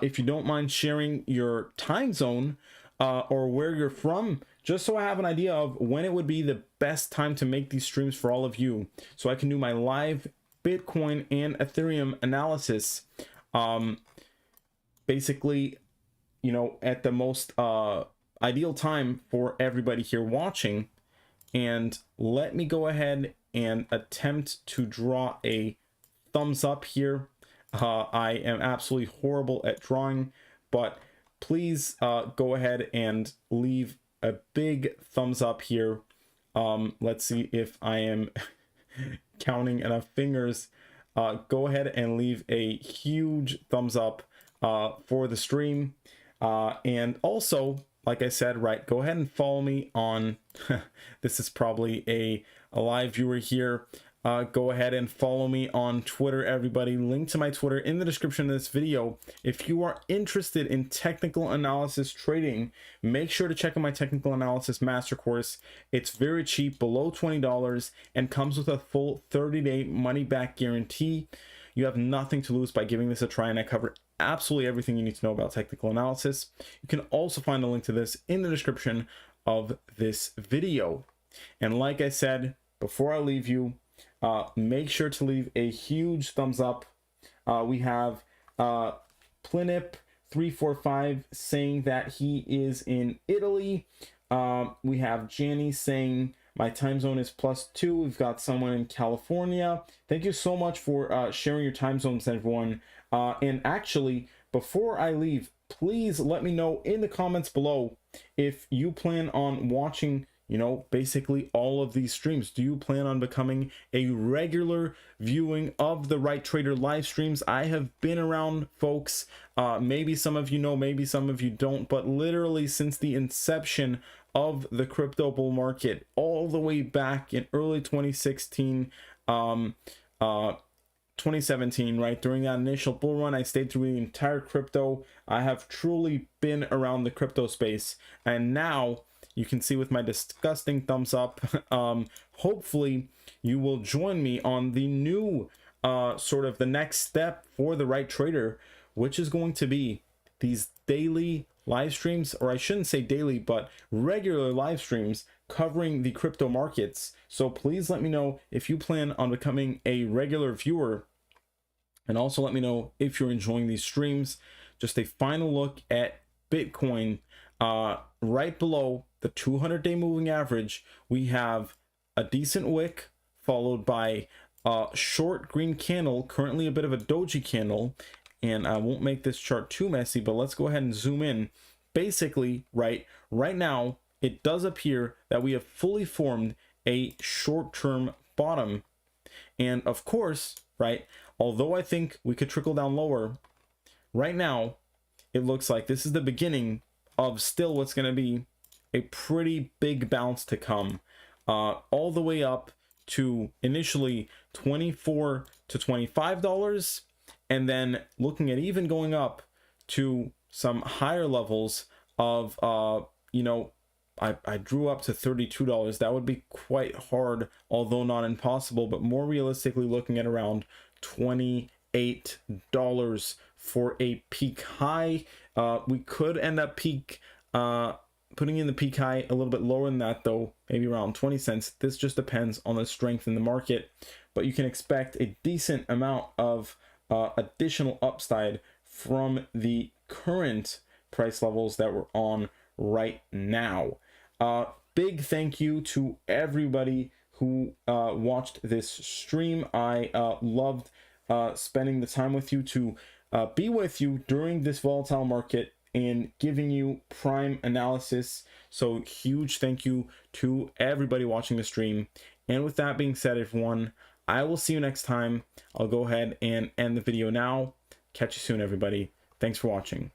if you don't mind sharing your time zone or where you're from, just so I have an idea of when it would be the best time to make these streams for all of you, so I can do my live Bitcoin and Ethereum analysis basically, you know, at the most ideal time for everybody here watching. And let me go ahead and attempt to draw a thumbs up here. I am absolutely horrible at drawing, but please go ahead and leave a big thumbs up here. Let's see if I am counting enough fingers. Go ahead and leave a huge thumbs up for the stream. And also, like I said, right, go ahead and follow me on, this is probably a live viewer here. go ahead and follow me on Twitter, everybody. Link to my Twitter in the description of this video. If you are interested in technical analysis trading, make sure to check out my technical analysis master course. It's very cheap, below $20, and comes with a full 30-day money back guarantee. You have nothing to lose by giving this a try, and I cover absolutely everything you need to know about technical analysis. You can also find a link to this in the description of this video. And like I said, before I leave you, make sure to leave a huge thumbs up. We have Plinip345 saying that he is in Italy. We have Janny saying my time zone is +2. We've got someone in California. Thank you so much for sharing your time zones, everyone. And actually, before I leave, please let me know in the comments below if you plan on watching, you know, basically all of these streams. Do you plan on becoming a regular viewing of the Right Trader live streams? I have been around, folks. Maybe some of you know, maybe some of you don't, but literally since the inception of the crypto bull market, all the way back in early 2016, 2017, right, during that initial bull run, I stayed through the entire crypto. I have truly been around the crypto space, and now you can see with my disgusting thumbs up, hopefully you will join me on the new sort of the next step for the Right Trader, which is going to be these daily live streams, or I shouldn't say daily, but regular live streams covering the crypto markets. So please let me know if you plan on becoming a regular viewer, and also let me know if you're enjoying these streams. Just a final look at Bitcoin. Right below the 200-day moving average, we have a decent wick followed by a short green candle, currently a bit of a doji candle. And I won't make this chart too messy, but let's go ahead and zoom in. Basically, right now, it does appear that we have fully formed a short-term bottom. And of course, right, although I think we could trickle down lower, right now, it looks like this is the beginning of still what's going to be a pretty big bounce to come, all the way up to initially $24 to $25, and then looking at even going up to some higher levels of you know, I drew up to $32. That would be quite hard, although not impossible, but more realistically looking at around $28 for a peak high. We could end up putting in the peak high a little bit lower than that, though, maybe around 20 cents. This just depends on the strength in the market, but you can expect a decent amount of additional upside from the current price levels that we're on right now. Big thank you to everybody who watched this stream. I loved spending the time with you to be with you during this volatile market and giving you prime analysis. So huge thank you to everybody watching the stream. And with that being said, everyone, I will see you next time. I'll go ahead and end the video now. Catch you soon, everybody. Thanks for watching.